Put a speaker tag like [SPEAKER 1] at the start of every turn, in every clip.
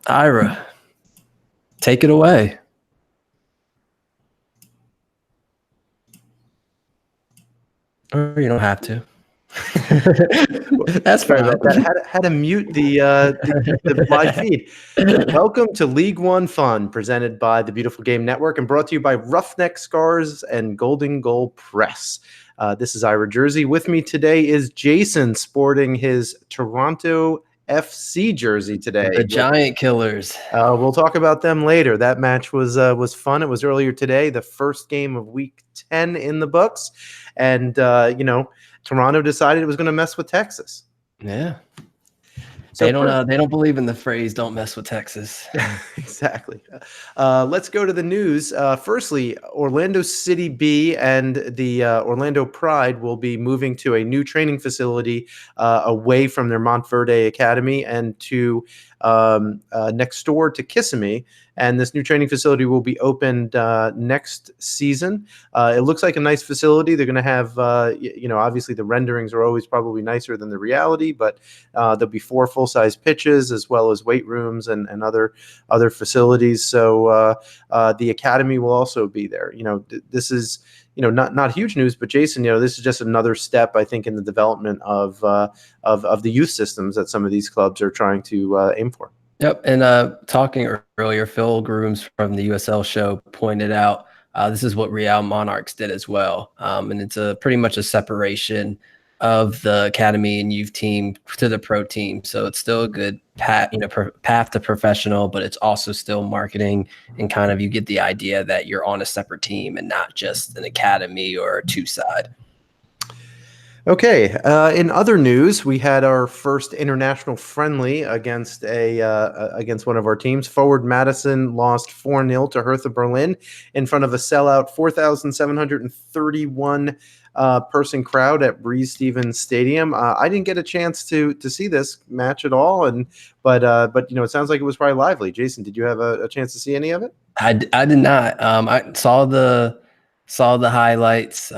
[SPEAKER 1] Ira, take it away. Or you don't have to. That's
[SPEAKER 2] Sorry
[SPEAKER 1] fine.
[SPEAKER 2] about that. Had to mute the live feed. Welcome to League One Fun, presented by the Beautiful Game Network and brought to you by Roughneck Scars and Golden Goal Press. This is Ira Jersey. With me today is Jason, sporting his Toronto FC jersey today.
[SPEAKER 1] The Giant Killers.
[SPEAKER 2] We'll talk about them later. That match was fun. It was earlier today, the first game of Week 10 in the books, and Toronto decided it was going to mess with Texas.
[SPEAKER 1] Yeah.
[SPEAKER 2] So
[SPEAKER 1] they don't believe in the phrase "don't mess with Texas."
[SPEAKER 2] Exactly. Let's go to the news. Firstly, Orlando City B and the Orlando Pride will be moving to a new training facility away from their Montverde Academy and to next door to Kissimmee. And this new training facility will be opened next season. It looks like a nice facility. They're going to have, obviously the renderings are always probably nicer than the reality, but there'll be 4 full-size pitches as well as weight rooms and other facilities. So the academy will also be there. This is not huge news, but Jason, this is just another step, I think, in the development of the youth systems that some of these clubs are trying to aim for.
[SPEAKER 1] Yep. And talking earlier, Phil Grooms from the USL show pointed out this is what Real Monarchs did as well. And it's pretty much a separation of the academy and youth team to the pro team. So it's still a good path to professional, but it's also still marketing and kind of you get the idea that you're on a separate team and not just an academy or a 2-side.
[SPEAKER 2] Okay. In other news, we had our first international friendly against one of our teams. Forward Madison lost 4-0 to Hertha Berlin in front of a sellout 4,731 person crowd at Breeze Stevens Stadium. I didn't get a chance to see this match at all, but it sounds like it was probably lively. Jason, did you have a chance to see any of it?
[SPEAKER 1] I did not. I saw the highlights.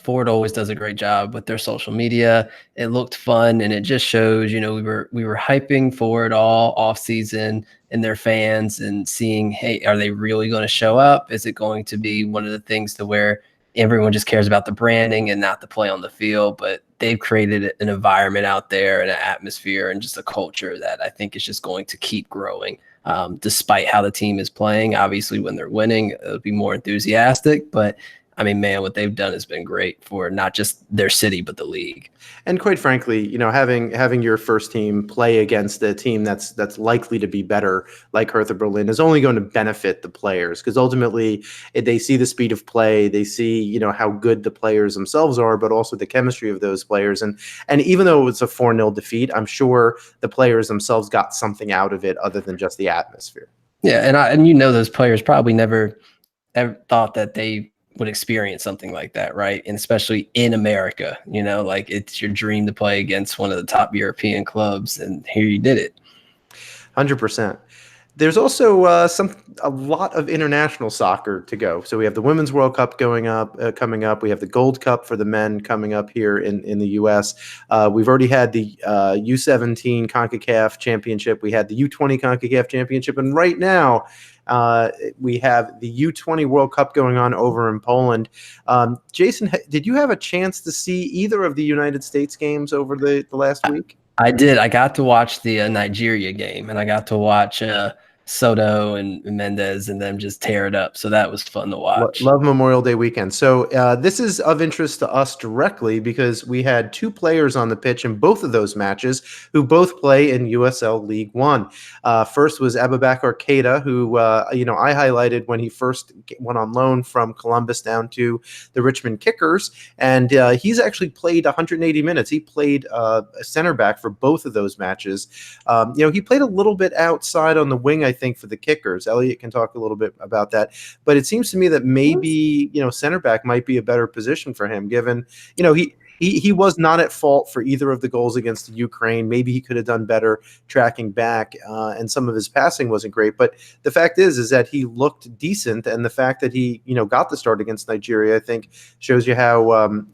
[SPEAKER 1] Ford always does a great job with their social media. It looked fun, and it just shows, we were hyping Ford all off season and their fans and seeing, hey, are they really going to show up? Is it going to be one of the things to where everyone just cares about the branding and not the play on the field? But they've created an environment out there and an atmosphere and just a culture that I think is just going to keep growing. Despite how the team is playing. Obviously, when they're winning, it'll be more enthusiastic. But I mean, man, what they've done has been great for not just their city, but the league.
[SPEAKER 2] And quite frankly, having your first team play against a team that's likely to be better, like Hertha Berlin, is only going to benefit the players, because ultimately they see the speed of play, they see how good the players themselves are, but also the chemistry of those players. And even though it was a 4-0 defeat, I'm sure the players themselves got something out of it other than just the atmosphere.
[SPEAKER 1] Yeah, and those players probably never ever thought that they would experience something like that, right? And especially in America, like it's your dream to play against one of the top European clubs, and here you did it.
[SPEAKER 2] 100%. There's also a lot of international soccer to go. So we have the Women's World Cup coming up. We have the Gold Cup for the men coming up here in the U.S. We've already had the U17 CONCACAF Championship. We had the U20 CONCACAF Championship, and right now we have the U20 World Cup going on over in Poland. Jason, did you have a chance to see either of the United States games over the last week?
[SPEAKER 1] I did. I got to watch the Nigeria game, and I got to watch Soto and Mendez and them just tear it up. So that was fun to watch.
[SPEAKER 2] Love Memorial Day weekend. So this is of interest to us directly because we had 2 players on the pitch in both of those matches who both play in USL League One. First was Abubakar Keita, who I highlighted when he first went on loan from Columbus down to the Richmond Kickers, and he's actually played 180 minutes. He played a center back for both of those matches. He played a little bit outside on the wing, I think, for the Kickers. Elliot can talk a little bit about that, but it seems to me that maybe center back might be a better position for him, given he was not at fault for either of the goals against Ukraine. Maybe he could have done better tracking back, and some of his passing wasn't great. But the fact is that he looked decent, and the fact that he got the start against Nigeria, I think, shows you how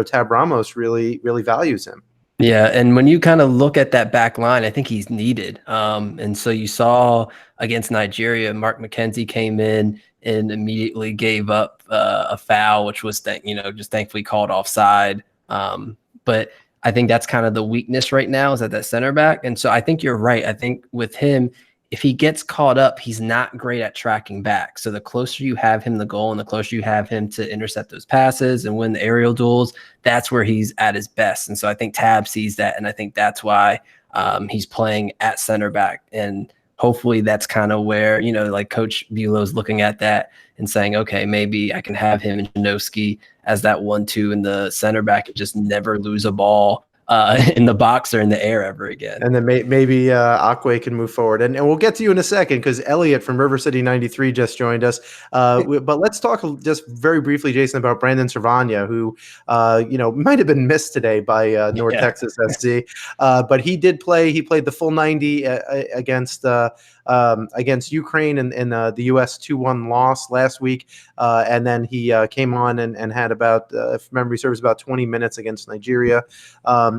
[SPEAKER 2] Tab Ramos really values him.
[SPEAKER 1] Yeah, and when you kind of look at that back line, I think he's needed. And so you saw against Nigeria, Mark McKenzie came in and immediately gave up a foul, which was just thankfully called offside. But I think that's kind of the weakness right now is at that center back. And so I think you're right. I think with him, if he gets caught up, he's not great at tracking back. So the closer you have him the goal and the closer you have him to intercept those passes and win the aerial duels, that's where he's at his best. And so I think Tab sees that, and I think that's why he's playing at center back. And hopefully that's kind of where, like Coach Bulow's looking at that and saying, okay, maybe I can have him and Janowski as that 1-2 in the center back and just never lose a ball in the box or in the air ever again.
[SPEAKER 2] And then maybe Akwe can move forward. And we'll get to you in a second because Elliot from River City 93 just joined us. But let's talk just very briefly, Jason, about Brandon Servania, who, might have been missed today by North Texas SC. But he did play. He played the full 90 against Ukraine in the U.S. 2-1 loss last week. And then he came on and had about, if memory serves, about 20 minutes against Nigeria.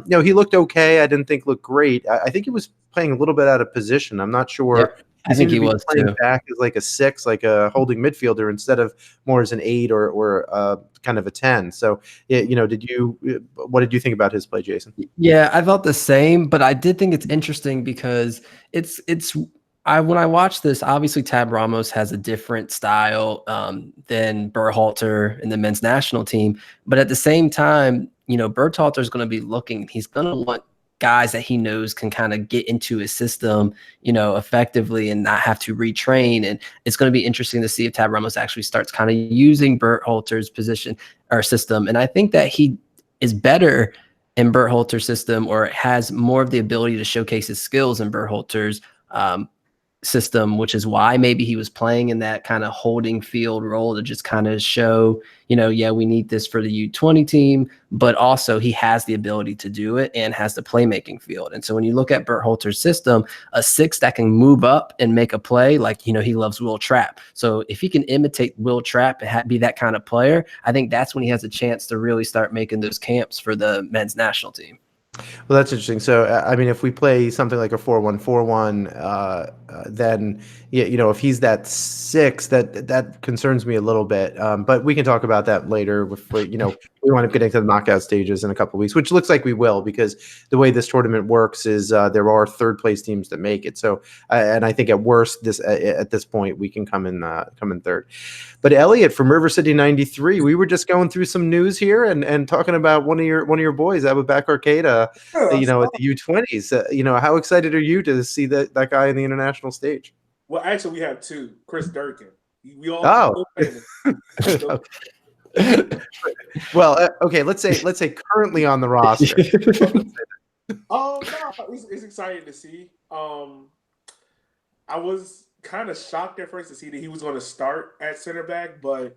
[SPEAKER 2] He looked okay. I didn't think looked great. I think he was playing a little bit out of position. I'm not sure.
[SPEAKER 1] Yeah, I think he was
[SPEAKER 2] playing
[SPEAKER 1] too.
[SPEAKER 2] back as like a 6, like a holding midfielder instead of more as an 8 or kind of a 10. So, what did you think about his play, Jason?
[SPEAKER 1] Yeah, I felt the same, but I did think it's interesting because when I watch this, obviously Tab Ramos has a different style than Berhalter in the men's national team. But at the same time, Berhalter is going to be looking. He's going to want guys that he knows can kind of get into his system, effectively and not have to retrain. And it's going to be interesting to see if Tab Ramos actually starts kind of using Berhalter's position or system. And I think that he is better in Berhalter's system or has more of the ability to showcase his skills in Berhalter's system, which is why maybe he was playing in that kind of holding field role to just kind of show, we need this for the U20 team, but also he has the ability to do it and has the playmaking field. And so when you look at Berhalter's system, a 6 that can move up and make a play, like, he loves Will Trapp. So if he can imitate Will Trapp and be that kind of player, I think that's when he has a chance to really start making those camps for the men's national team.
[SPEAKER 2] Well, that's interesting. So, if we play something like a 4-1-4-1, then if he's that 6, that concerns me a little bit. But we can talk about that later. We wind up getting to the knockout stages in a couple of weeks, which looks like we will, because the way this tournament works is there are third place teams that make it. So, and I think at worst, at this point, we can come in third. But Elliot from River City 93, we were just going through some news here and talking about one of your boys, Abubakar Keita, at the U20s. How excited are you to see that guy in the international stage?
[SPEAKER 3] Well, actually, we have 2. Chris Durkin. We all.
[SPEAKER 2] Oh. Well, okay. Let's say currently on the roster.
[SPEAKER 3] No, it's exciting to see. I was kind of shocked at first to see that he was going to start at center back, but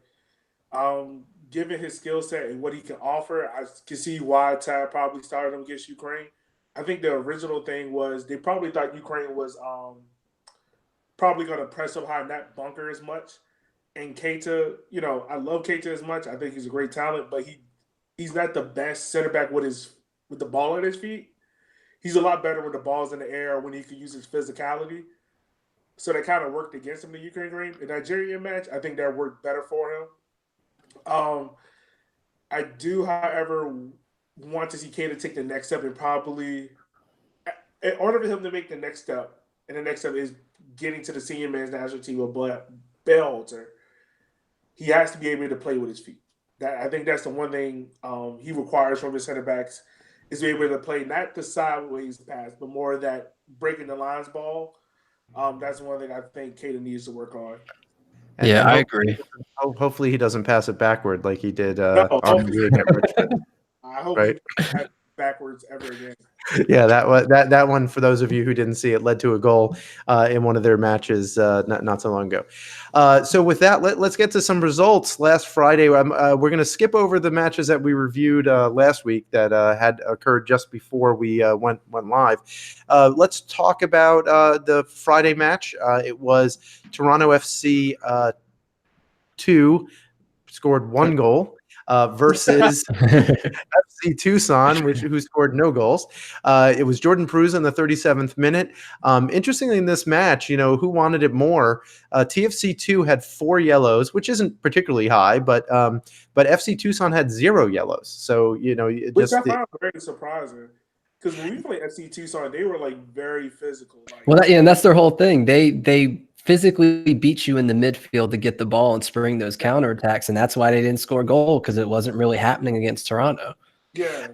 [SPEAKER 3] given his skill set and what he can offer, I can see why Tab probably started him against Ukraine. I think the original thing was they probably thought Ukraine was probably going to press up high and not bunker as much. And Keita, I love Keita as much. I think he's a great talent, but he's not the best center back with the ball at his feet. He's a lot better with the balls in the air when he can use his physicality. So that kind of worked against him in the Ukraine game. The Nigerian match, I think that worked better for him. I do, however, want to see Keita take the next step, and probably, in order for him to make the next step, and the next step is getting to the senior men's national team with Berhalter, he has to be able to play with his feet. I think that's the one thing he requires from his center backs, is to be able to play not the sideways pass, but more that breaking the lines ball. That's one thing I think Keita needs to work on.
[SPEAKER 2] And
[SPEAKER 1] I agree.
[SPEAKER 2] Hopefully he doesn't pass it backward like he did.
[SPEAKER 3] I hope
[SPEAKER 2] right?
[SPEAKER 3] he doesn't backwards ever again.
[SPEAKER 2] Yeah, that one, for those of you who didn't see it, led to a goal in one of their matches not so long ago. So with that, let's get to some results. Last Friday, we're going to skip over the matches that we reviewed last week that had occurred just before we went live. Let's talk about the Friday match. It was Toronto FC 2 scored 1 goal. versus FC Tucson, who scored no goals. It was Jordan Peruzza in the 37th minute. Interestingly, in this match, who wanted it more? TFC2 had 4 yellows, which isn't particularly high, but FC Tucson had 0 yellows. So
[SPEAKER 3] which I found very surprising. Because when we played FC Tucson, they were like very physical.
[SPEAKER 1] Well, and that's their whole thing. They physically beat you in the midfield to get the ball and spring those counterattacks, and that's why they didn't score a goal, because it wasn't really happening against Toronto.
[SPEAKER 3] Yeah.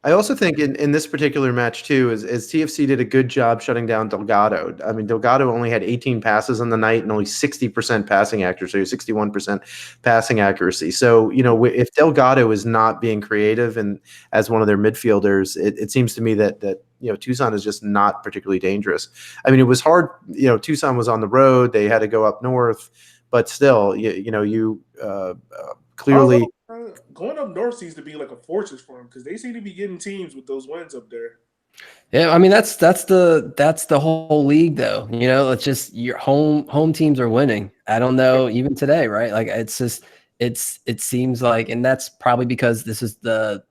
[SPEAKER 2] I also think in this particular match too, is TFC did a good job shutting down Delgado. I mean, Delgado only had 18 passes on the night and only 60% passing accuracy, 61% passing accuracy. So, if Delgado is not being creative and as one of their midfielders, it seems to me that Tucson is just not particularly dangerous. I mean, it was hard. Tucson was on the road; they had to go up north, but still, clearly.
[SPEAKER 3] Going up north seems to be like a fortress for them, because they seem to be getting teams with those wins up there.
[SPEAKER 1] Yeah, I mean that's the whole league, though. It's just your home teams are winning. I don't know, even today, right? Like it seems like, and that's probably because this is the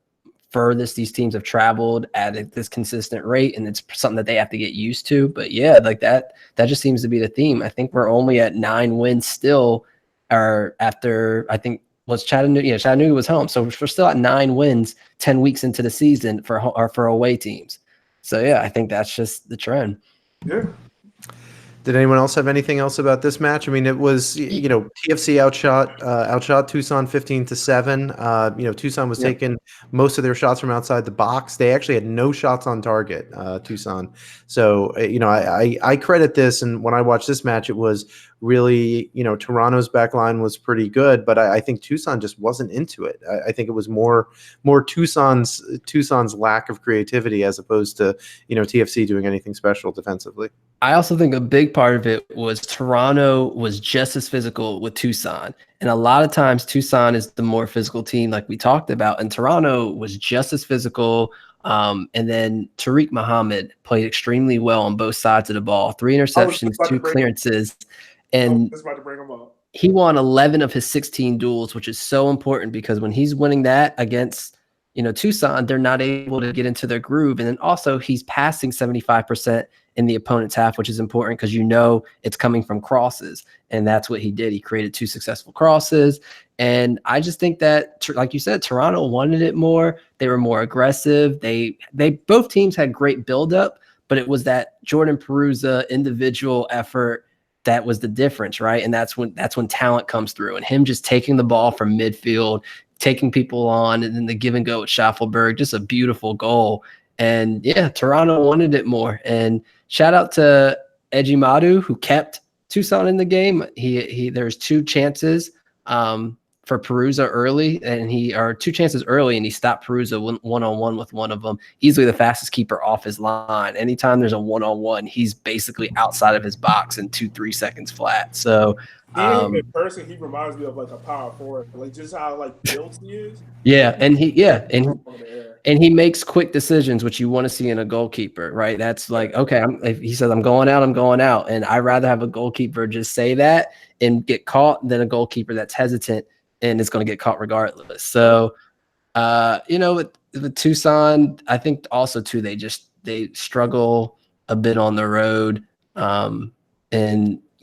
[SPEAKER 1] furthest these teams have traveled at this consistent rate, and it's something that they have to get used to. But yeah, like that just seems to be the theme. I think we're only at 9 wins still, or after I think. Was Chattanooga? Yeah, Chattanooga was home, so we're still at 9 wins 10 weeks into the season for away teams. So yeah, I think that's just the trend.
[SPEAKER 3] Yeah.
[SPEAKER 2] Did anyone else have anything else about this match? I mean, it was TFC outshot Tucson 15-7. Tucson was taking most of their shots from outside the box. They actually had no shots on target, Tucson. So I credit this, and when I watched this match, it was really Toronto's back line was pretty good, but I think Tucson just wasn't into it. I think it was more Tucson's lack of creativity as opposed to TFC doing anything special defensively.
[SPEAKER 1] I also think a big part of it was Toronto was just as physical with Tucson. And a lot of times Tucson is the more physical team, like we talked about, and Toronto was just as physical. And then Tariq Muhammad played extremely well on both sides of the ball. 3 interceptions, 2 clearances. And
[SPEAKER 3] about to bring him up.
[SPEAKER 1] He won 11 of his 16 duels, which is so important, because when he's winning that against Tucson, they're not able to get into their groove. And then also he's passing 75% in the opponent's half, which is important because it's coming from crosses. And that's what he did. He created 2 successful crosses. And I just think that, like you said, Toronto wanted it more. They were more aggressive. They both teams had great buildup, but it was that Jordan Peruzza individual effort that was the difference, right? And that's when talent comes through, and him just taking the ball from midfield, taking people on, and then the give and go with Schaffelberg, just a beautiful goal. And yeah, Toronto wanted it more. And shout out to Ejimadu, who kept Tucson in the game. There's 2 chances for Peruzza early, or 2 chances early, and he stopped Peruzza one-on-one with one of them. Easily the fastest keeper off his line. Anytime there's a one-on-one, he's basically outside of his box in 2-3 seconds flat. So
[SPEAKER 3] in person, he reminds me of like a power forward, like just how built he is.
[SPEAKER 1] Yeah, and he makes quick decisions, which you want to see in a goalkeeper, right? That's like, okay, if he says I'm going out, I'm going out, and I'd rather have a goalkeeper just say that and get caught than a goalkeeper that's hesitant and is going to get caught regardless. So, with Tucson, I think also too they struggle a bit on the road, and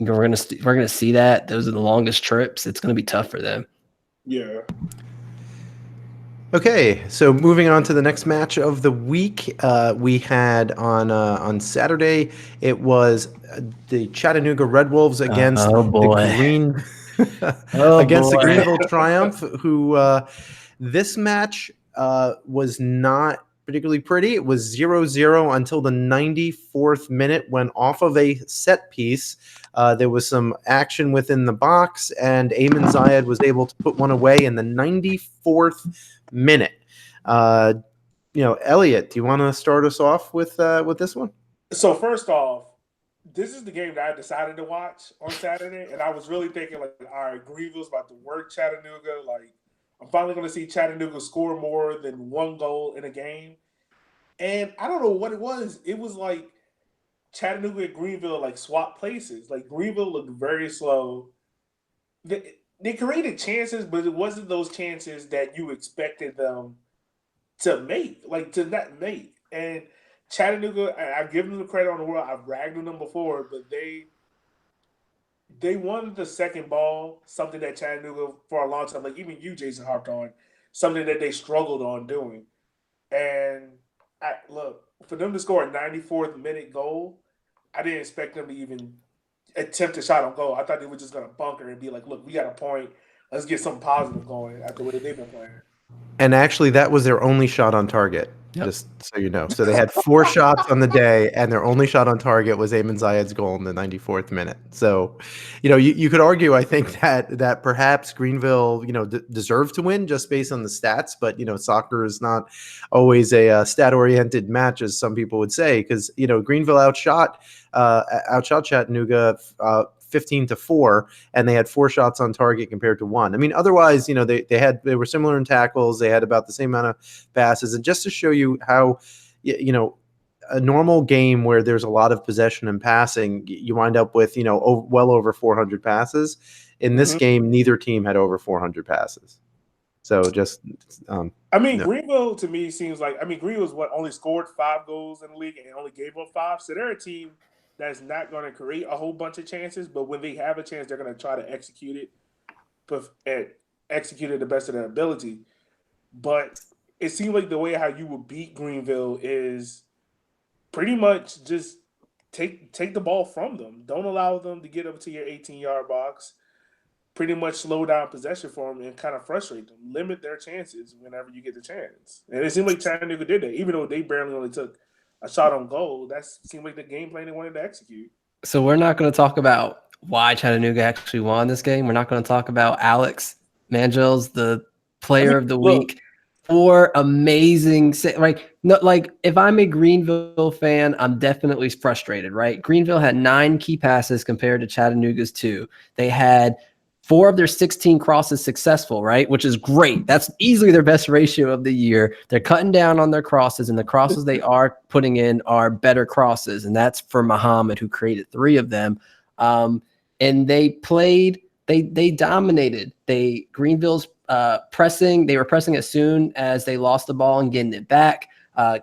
[SPEAKER 1] we're gonna see that those are the longest trips. It's going to be tough for them.
[SPEAKER 3] Yeah.
[SPEAKER 2] Okay, so moving on to the next match of the week, we had on Saturday. It was the Chattanooga Red Wolves against the Greenville Triumph. Who this match was not particularly pretty. It was 0-0 until the 94th minute, when off of a set piece, there was some action within the box, and Ayman Zayed was able to put one away in the 94th minute. Elliot, do you want to start us off with this one?
[SPEAKER 3] So first off, this is the game that I decided to watch on Saturday, and I was really thinking, like, all right, Greenville's about to work Chattanooga. Like, I'm finally going to see Chattanooga score more than 1 goal in a game. And I don't know what it was. It was like Chattanooga and Greenville like swap places. Like, Greenville looked very slow. they created chances, but it wasn't those chances that you expected them to make, like to not make. And Chattanooga, I've given them the credit on the world. I've ragged on them before, but they won the second ball, something that Chattanooga for a long time, like even you, Jason, harped on, something that they struggled on doing. And look, for them to score a 94th minute goal, I didn't expect them to even attempt a shot on goal. I thought they were just going to bunker and be like, look, we got a point. Let's get something positive going after what they've been playing.
[SPEAKER 2] And actually, that was their only shot on target, just so you know. So they had 4 shots on the day, and their only shot on target was Ayman Zayed's goal in the 94th minute. So, you could argue, I think, that perhaps Greenville, deserved to win just based on the stats. But, soccer is not always a stat-oriented match, as some people would say, because, Greenville outshot Chattanooga 15-4, and they had 4 shots on target compared to 1. I mean, otherwise, they were similar in tackles. They had about the same amount of passes. And just to show you how, a normal game where there's a lot of possession and passing, you wind up with, well over 400 passes. In this game, neither team had over 400 passes. So just,
[SPEAKER 3] Greenville to me seems like, Greenville's only scored 5 goals in the league and only gave up 5. So they're a team that's not going to create a whole bunch of chances, but when they have a chance, they're going to try to execute it to the best of their ability. But it seemed like the way how you would beat Greenville is pretty much just take the ball from them. Don't allow them to get up to your 18-yard box. Pretty much slow down possession for them and kind of frustrate them. Limit their chances whenever you get the chance. And it seemed like Chattanooga did that, even though they barely only took a shot on goal. That seemed like the game plan they wanted to execute.
[SPEAKER 1] So we're not going to talk about why Chattanooga actually won this game. We're not going to talk about Alex Mangels, the player of the week. 4 amazing, if I'm a Greenville fan, I'm definitely frustrated, right? Greenville had 9 key passes compared to Chattanooga's 2. They had 4 of their 16 crosses successful, right? Which is great. That's easily their best ratio of the year. They're cutting down on their crosses, and the crosses they are putting in are better crosses. And that's for Muhammad, who created 3 of them. And they played, they dominated. Greenville's pressing, they were pressing as soon as they lost the ball and getting it back.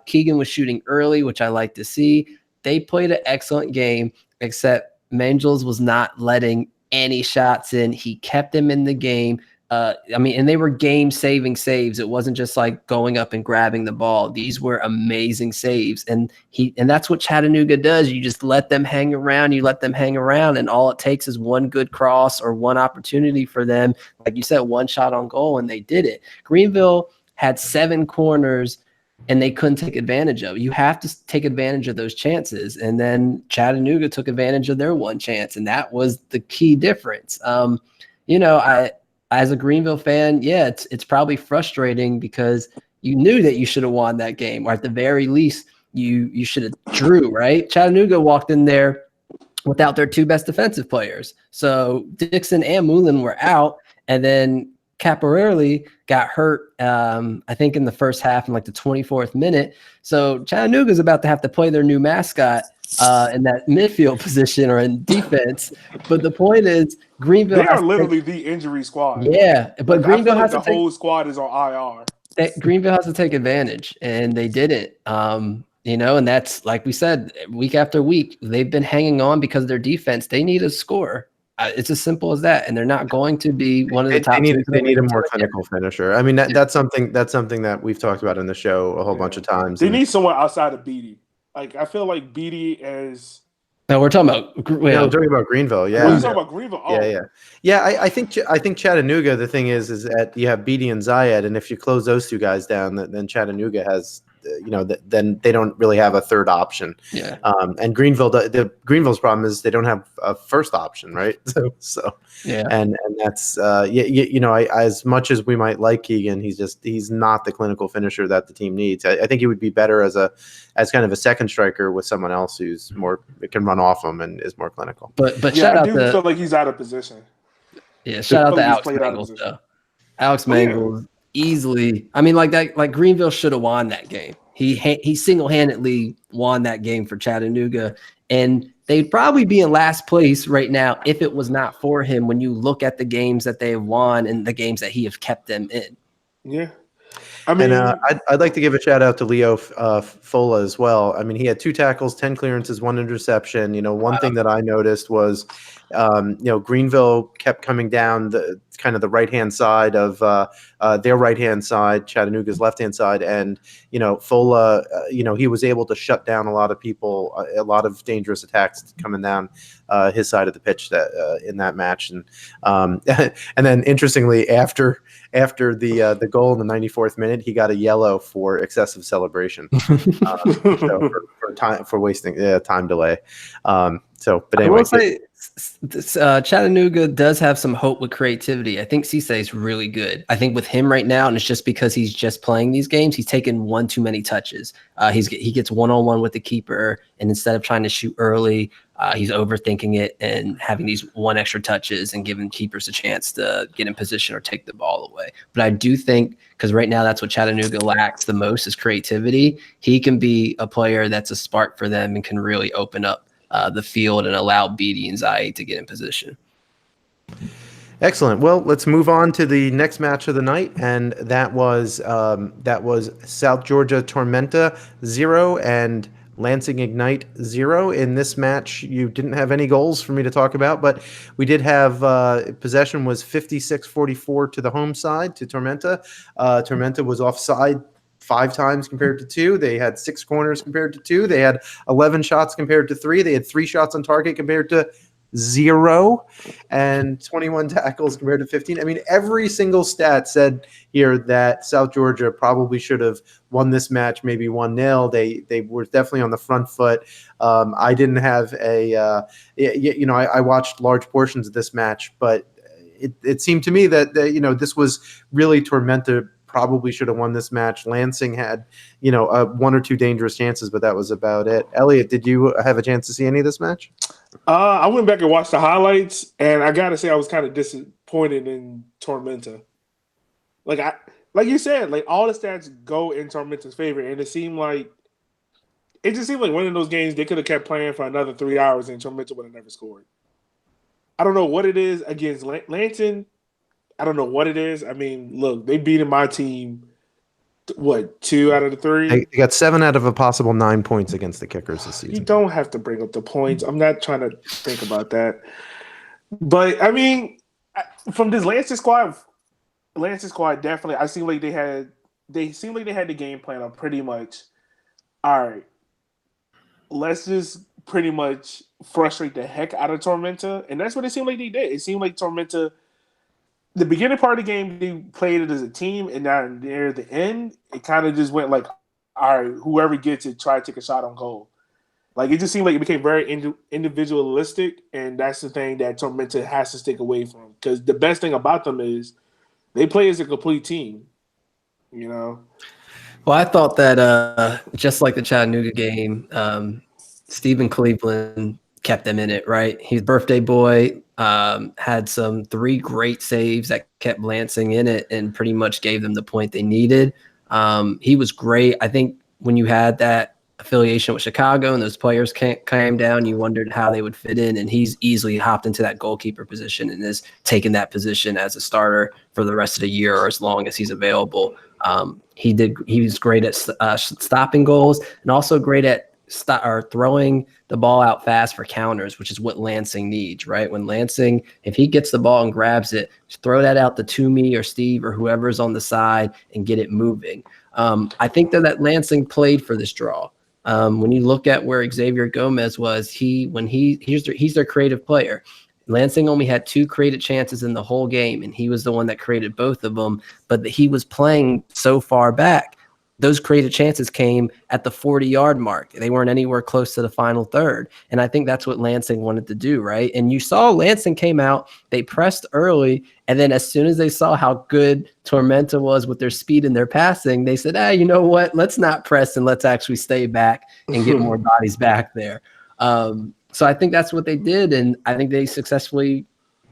[SPEAKER 1] Keegan was shooting early, which I like to see. They played an excellent game, except Mangels was not letting any shots in. He kept them in the game. And they were game-saving saves. It wasn't just like going up and grabbing the ball. These were amazing saves, and that's what Chattanooga does. You just let them hang around. And all it takes is one good cross or one opportunity for them. Like you said, 1 shot on goal, and they did it. Greenville had 7 corners, and they couldn't take advantage of it. You have to take advantage of those chances. And then Chattanooga took advantage of their 1 chance, and that was the key difference. As a Greenville fan, it's probably frustrating because you knew that you should have won that game, or at the very least, you should have drew, right? Chattanooga walked in there without their 2 best defensive players. So Dixon and Moulin were out, and then Caporelli got hurt, I think, in the first half in like the 24th minute. So Chattanooga's about to have to play their new mascot in that midfield position or in defense. But the point is, Greenville
[SPEAKER 3] they are literally the injury squad.
[SPEAKER 1] Yeah, but Greenville has
[SPEAKER 3] the whole squad is on IR.
[SPEAKER 1] Greenville has to take advantage, and they did it. And that's, like we said, week after week, they've been hanging on because of their defense. They need a score. It's as simple as that, and they're not going to be one of the top.
[SPEAKER 2] They need a more clinical finisher. I mean, that's something that we've talked about in the show a whole bunch of times.
[SPEAKER 3] They need someone outside of Beatty. Like, I feel like Beatty is.
[SPEAKER 1] No, we're talking about.
[SPEAKER 2] I'm talking about Greenville. Yeah,
[SPEAKER 3] we're talking about Greenville. Oh.
[SPEAKER 2] Yeah. I think Chattanooga. The thing is that you have Beatty and Zayed, and if you close those 2 guys down, then Chattanooga has. Then they don't really have a third option.
[SPEAKER 1] Yeah.
[SPEAKER 2] And Greenville's problem is they don't have a first option, right? So
[SPEAKER 1] yeah.
[SPEAKER 2] And that's as much as we might like Keegan, he's not the clinical finisher that the team needs. I think he would be better as kind of a second striker with someone else who's more can run off him and is more clinical.
[SPEAKER 1] But
[SPEAKER 3] I do feel like he's out of position.
[SPEAKER 1] Yeah, shout out to Alex Mangels though. Alex Mangels. Easily, like Greenville should have won that game. He single-handedly won that game for Chattanooga, and they'd probably be in last place right now if it was not for him when you look at the games that they have won and the games that he has kept them in.
[SPEAKER 3] Yeah. I mean,
[SPEAKER 2] I'd like to give a shout out to Leo Fola as well. I mean, he had 2 tackles, 10 clearances, 1 interception. One thing that I noticed was, Greenville kept coming down the the right-hand side of their right-hand side, Chattanooga's left-hand side, and Fola, he was able to shut down a lot of people, a lot of dangerous attacks coming down his side of the pitch in that match, and and then interestingly after the goal in the 94th minute, he got a yellow for excessive celebration, for wasting time delay. But anyway,
[SPEAKER 1] I will say, Chattanooga does have some hope with creativity. I think Cisse is really good. I think with him right now, and it's just because he's just playing these games, he's taken one too many touches. He gets one-on-one with the keeper, and instead of trying to shoot early, he's overthinking it and having these one extra touches and giving keepers a chance to get in position or take the ball away. But I do think, because right now that's what Chattanooga lacks the most is creativity, he can be a player that's a spark for them and can really open up the field and allow Beatty and Zai to get in position.
[SPEAKER 2] Excellent. Well, let's move on to the next match of the night, and that was South Georgia Tormenta 0 and Lansing Ignite 0. In this match, you didn't have any goals for me to talk about, but we did have possession was 56-44 to the home side, to Tormenta. Tormenta was offside 5 times compared to 2. They had 6 corners compared to 2. They had 11 shots compared to 3. They had 3 shots on target compared to 0, and 21 tackles compared to 15. I mean, every single stat said here that South Georgia probably should have won this match, maybe 1-0. They were definitely on the front foot. I didn't have I watched large portions of this match, but it seemed to me that this was really Tormenta probably should have won this match. Lansing had, 1 or 2 dangerous chances, but that was about it. Elliot, did you have a chance to see any of this match?
[SPEAKER 3] I went back and watched the highlights, and I got to say I was kind of disappointed in Tormenta. Like you said, like all the stats go in Tormenta's favor, and it just seemed like one of those games they could have kept playing for another 3 hours, and Tormenta would have never scored. I don't know what it is against Lansing. I don't know what it is. I mean, look, they beat my team, 2 out of the 3?
[SPEAKER 2] They got 7 out of a possible 9 points against the Kickers this season.
[SPEAKER 3] You don't have to bring up the points. I'm not trying to think about that. But, I mean, from this Lansing squad, definitely, I seem like they had the game plan on pretty much, all right, let's just pretty much frustrate the heck out of Tormenta. And that's what it seemed like they did. It seemed like Tormenta, the beginning part of the game, they played it as a team, and now near the end, it kind of just went like, all right, whoever gets it, try to take a shot on goal. Like, it just seemed like it became very individualistic, and that's the thing that Tormenta has to stick away from. Because the best thing about them is they play as a complete team, Well,
[SPEAKER 1] I thought that just like the Chattanooga game, Stephen Cleveland kept them in it, right? He's birthday boy, had some 3 great saves that kept Lansing in it and pretty much gave them the point they needed. He was great. I think when you had that affiliation with Chicago and those players came down, you wondered how they would fit in, and he's easily hopped into that goalkeeper position and is taking that position as a starter for the rest of the year or as long as he's available. He was great at stopping goals and also great at throwing the ball out fast for counters, which is what Lansing needs, right? When Lansing, if he gets the ball and grabs it, just throw that out to Toomey or Steve or whoever's on the side and get it moving. I think that Lansing played for this draw. When you look at where Xavier Gomez was, he's their creative player. Lansing only had 2 created chances in the whole game, and he was the one that created both of them, but he was playing so far back. Those created chances came at the 40-yard mark. They weren't anywhere close to the final third. And I think that's what Lansing wanted to do, right? And you saw Lansing came out, they pressed early, and then as soon as they saw how good Tormenta was with their speed and their passing, they said, you know what? Let's not press and let's actually stay back and get more bodies back there. So I think that's what they did, and I think they successfully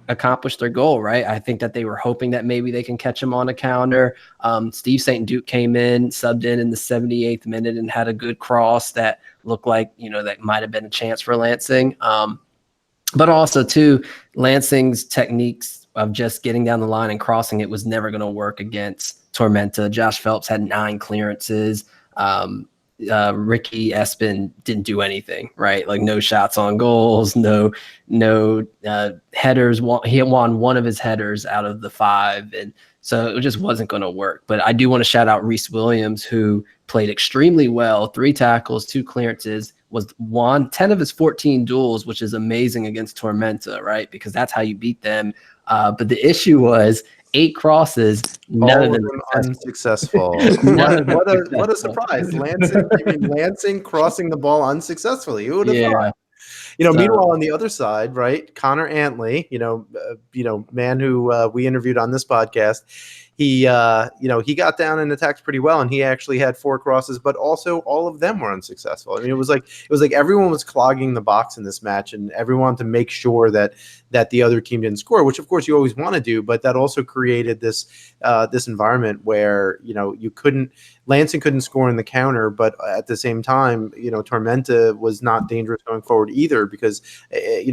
[SPEAKER 1] accomplish their goal, right? I think that they were hoping that maybe they can catch him on a counter. Steve St. Duke came in, subbed in the 78th minute and had a good cross that looked like, that might have been a chance for Lansing. But also, too, Lansing's techniques of just getting down the line and crossing it was never going to work against Tormenta. Josh Phelps had 9 clearances. Ricky Espin didn't do anything, right? Like no shots on goals, no headers. He won one of his headers out of the 5, and so it just wasn't going to work. But I do want to shout out Reese Williams, who played extremely well, 3 tackles, 2 clearances, won 10 of his 14 duels, which is amazing against Tormenta, right? Because that's how you beat them. But the issue was 8 crosses, none of them
[SPEAKER 2] unsuccessful. What a surprise. Lansing crossing the ball unsuccessfully. Who would have thought? Meanwhile, on the other side, right, Connor Antley, man who we interviewed on this podcast, he got down and attacked pretty well, and he actually had 4 crosses, but also all of them were unsuccessful. I mean, it was like everyone was clogging the box in this match, and everyone wanted to make sure that the other team didn't score, which of course you always want to do, but that also created this environment where Lansing couldn't score in the counter, but at the same time, Tormenta was not dangerous going forward either because they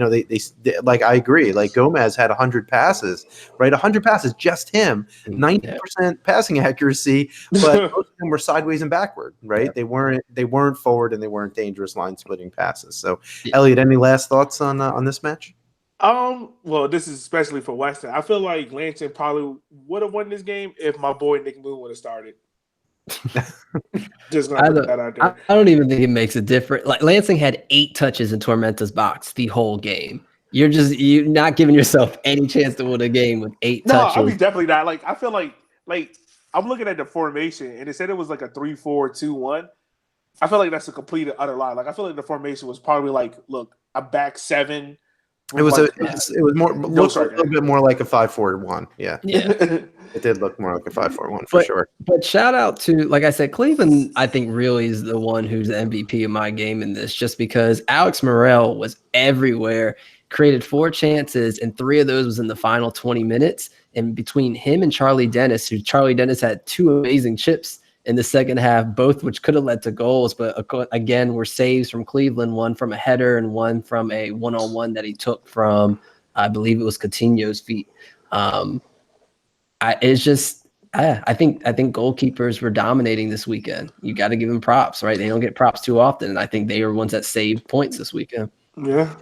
[SPEAKER 2] like, I agree, like Gomez had 100 passes, right? 100 passes, just him, 90% passing accuracy, but most of them were sideways and backward, right? Yeah. They weren't forward, and they weren't dangerous line splitting passes. So, Elliot, any last thoughts on this match?
[SPEAKER 3] Well, this is especially for Western. I feel like Lansing probably would have won this game if my boy Nick Moon would have started. Just gonna put that out there.
[SPEAKER 1] I don't even think it makes a difference. Like Lansing had 8 touches in Tormenta's box the whole game. You're not giving yourself any chance to win a game with 8 touches.
[SPEAKER 3] No, I mean definitely not. Like I feel like I'm looking at the formation and it said it was like a 3-4-2-1. I feel like that's a complete and utter lie. Like I feel like the formation was probably like, look, a back 7.
[SPEAKER 2] It was a little bit more like a 5-4-1. Yeah. It did look more like a 5-4-1 for sure.
[SPEAKER 1] But shout out to, like I said, Cleveland, I think really is the one who's the MVP of my game in this, just because Alex Morrell was everywhere, created 4 chances, and 3 of those was in the final 20 minutes. And between him and Charlie Dennis had 2 amazing chips in the second half, both which could have led to goals, but again were saves from Cleveland, one from a header and one from a one-on-one that he took from, I believe it was Coutinho's feet. I think goalkeepers were dominating this weekend. You got to give them props, right? They don't get props too often, and I think they are ones that saved points this weekend.
[SPEAKER 3] Yeah.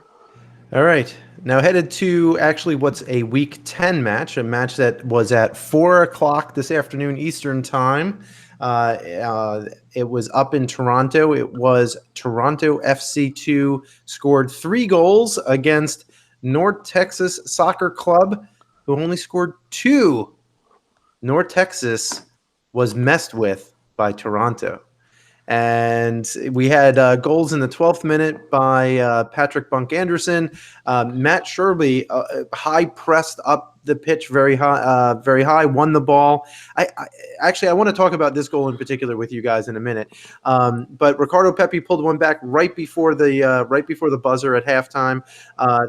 [SPEAKER 2] All right. Now headed to actually what's a Week 10 match, a match that was at 4:00 this afternoon Eastern Time. It was up in Toronto. It was Toronto FC2 scored 3 goals against North Texas Soccer Club, who only scored 2. North Texas was messed with by Toronto. And we had goals in the 12th minute by Patrick Bunk Anderson. Matt Sherby high pressed up the pitch very high, won the ball. I want to talk about this goal in particular with you guys in a minute. But Ricardo Pepi pulled one back right before the buzzer at halftime.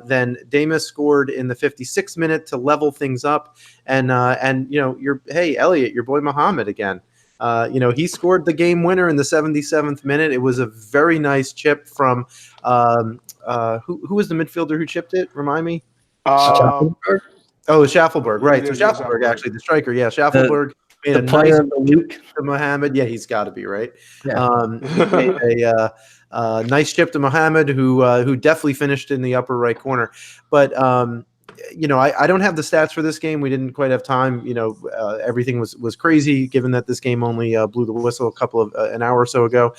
[SPEAKER 2] Then Damas scored in the 56th minute to level things up. And Elliot, your boy Muhammad again. He scored the game winner in the 77th minute. It was a very nice chip from who was the midfielder who chipped it? Remind me. Schaffelberg, right? So Schaffelberg, actually, the striker. Yeah, Schaffelberg made a nice chip to Mohammed. Yeah, he's got to be right. Yeah. Made a nice chip to Mohammed, who definitely finished in the upper right corner. But I don't have the stats for this game. We didn't quite have time. Everything was crazy, given that this game only blew the whistle an hour or so ago.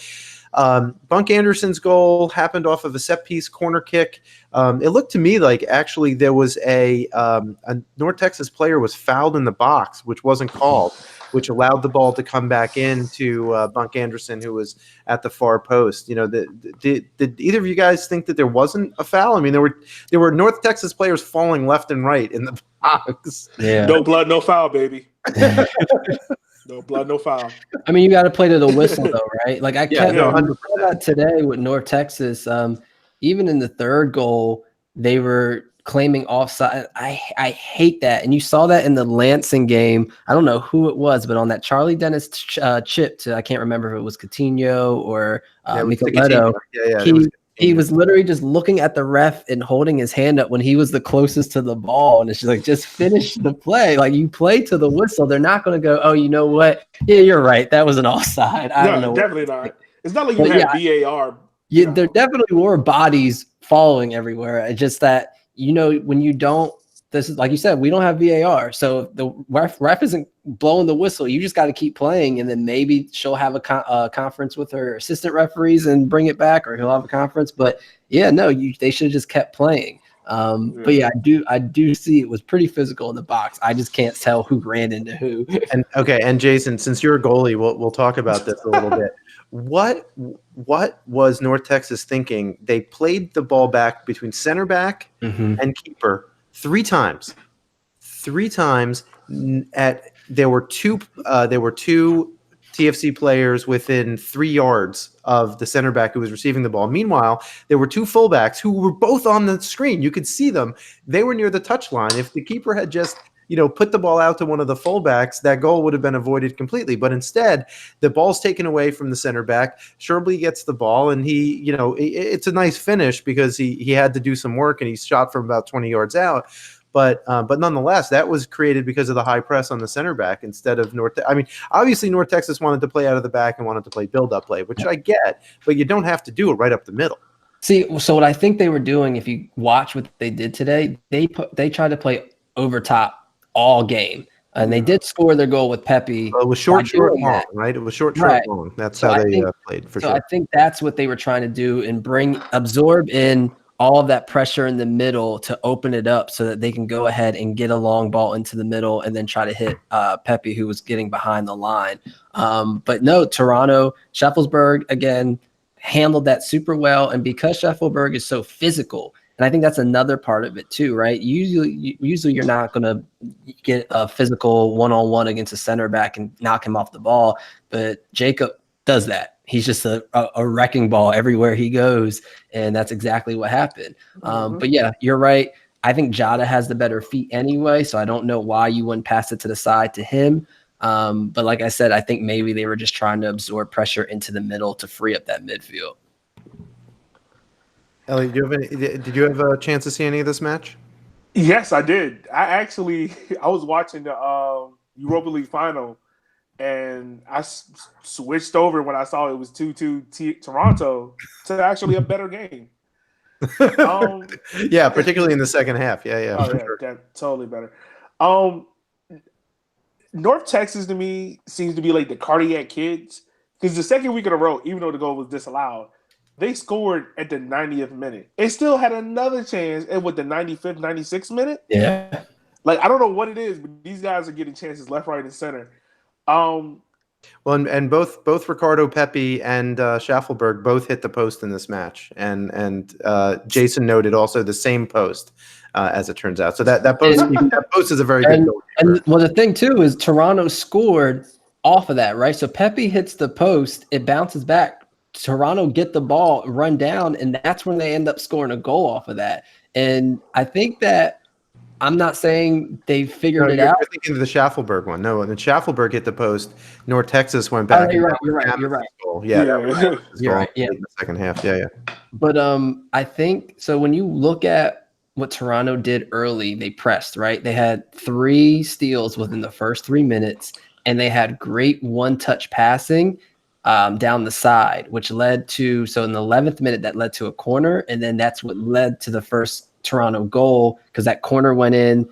[SPEAKER 2] Bunk Anderson's goal happened off of a set piece corner kick. It looked to me like actually there was a North Texas player was fouled in the box, which wasn't called, which allowed the ball to come back into Bunk Anderson, who was at the far post. Did either of you guys think that there wasn't a foul? I mean, there were North Texas players falling left and right in the box.
[SPEAKER 1] Yeah.
[SPEAKER 3] No blood, no foul, baby. No blood, no foul.
[SPEAKER 1] I mean, you got to play to the whistle, though, right? Like I saw that today with North Texas. Even in the third goal, they were claiming offside. I hate that. And you saw that in the Lansing game. I don't know who it was, but on that Charlie Dennis chip to, I can't remember if it was Coutinho or Micheletto. He was literally just looking at the ref and holding his hand up when he was the closest to the ball. And it's just like, just finish the play. Like, you play to the whistle. They're not going to go, oh, you know what? Yeah, you're right. That was an offside. I don't know.
[SPEAKER 3] Definitely not. It's not like you had VAR.
[SPEAKER 1] Yeah, there definitely were bodies following everywhere. It's just that, when you don't, this is like you said, we don't have VAR. So if the ref isn't blowing the whistle, you just got to keep playing. And then maybe she'll have a conference with her assistant referees and bring it back, or he'll have a conference. But yeah, no, they should have just kept playing. But yeah, I do see it was pretty physical in the box. I just can't tell who ran into who.
[SPEAKER 2] And Jason, since you're a goalie, we'll talk about this a little bit. What was North Texas thinking? They played the ball back between center back and keeper 3 times. 3 times. There were two TFC players within 3 yards of the center back who was receiving the ball. Meanwhile, there were 2 fullbacks who were both on the screen. You could see them. They were near the touchline. If the keeper had just put the ball out to one of the fullbacks, that goal would have been avoided completely. But instead, the ball's taken away from the center back. Sherbley gets the ball, and it's a nice finish because he had to do some work, and he shot from about 20 yards out. But nonetheless, that was created because of the high press on the center back instead of obviously North Texas wanted to play out of the back and wanted to play build-up play, which I get, but you don't have to do it right up the middle.
[SPEAKER 1] See, so what I think they were doing, if you watch what they did today, they tried to play over top all game, and they did score their goal with Pepe.
[SPEAKER 2] Well, it was short, long, right? It was short, long. That's how they played for sure.
[SPEAKER 1] So I think that's what they were trying to do, and absorb in all of that pressure in the middle to open it up so that they can go ahead and get a long ball into the middle and then try to hit Pepe, who was getting behind the line. But no, Toronto, Sheffelsburg, again, handled that super well. And because Sheffelsburg is so physical, and I think that's another part of it too, right? Usually you're not going to get a physical one-on-one against a center back and knock him off the ball. But Jacob does that. He's just a wrecking ball everywhere he goes, and that's exactly what happened. But yeah, you're right. I think Jada has the better feet anyway, so I don't know why you wouldn't pass it to the side to him. But like I said, I think maybe they were just trying to absorb pressure into the middle to free up that midfield.
[SPEAKER 2] Elliot, did you have a chance to see any of this match?
[SPEAKER 3] Yes, I did. I was watching the Europa League final, and I switched over when I saw it was 2-2 Toronto to actually a better game.
[SPEAKER 2] Yeah, particularly in the second half. Yeah,
[SPEAKER 3] sure. Totally better. North Texas to me seems to be like the cardiac kids, because the second week in a row, even though the goal was disallowed, they scored at the 90th minute. They still had another chance at the 95th, 96th minute.
[SPEAKER 1] Yeah.
[SPEAKER 3] Like, I don't know what it is, but these guys are getting chances left, right, and center. Well,
[SPEAKER 2] and both Ricardo Pepi and Schaffelberg both hit the post in this match, and Jason noted also the same post, as it turns out. So that post is a very good goal.
[SPEAKER 1] And well, the thing too is Toronto scored off of that, right? So Pepi hits the post, it bounces back. Toronto get the ball, run down, and that's when they end up scoring a goal off of that. And I think that I'm not saying they figured it out.
[SPEAKER 2] You're thinking of the Schaffelberg one. No, when Schaffelberg hit the post, North Texas went back.
[SPEAKER 1] Oh, you're right.
[SPEAKER 2] Yeah,
[SPEAKER 1] you're right. Yeah,
[SPEAKER 2] in the second half. Yeah.
[SPEAKER 1] But I think so. When you look at what Toronto did early, they pressed, right? They had 3 steals within the first 3 minutes, and they had great one-touch passing down the side, which led to, so in the 11th minute, that led to a corner, and then that's what led to the first Toronto goal, because that corner went in,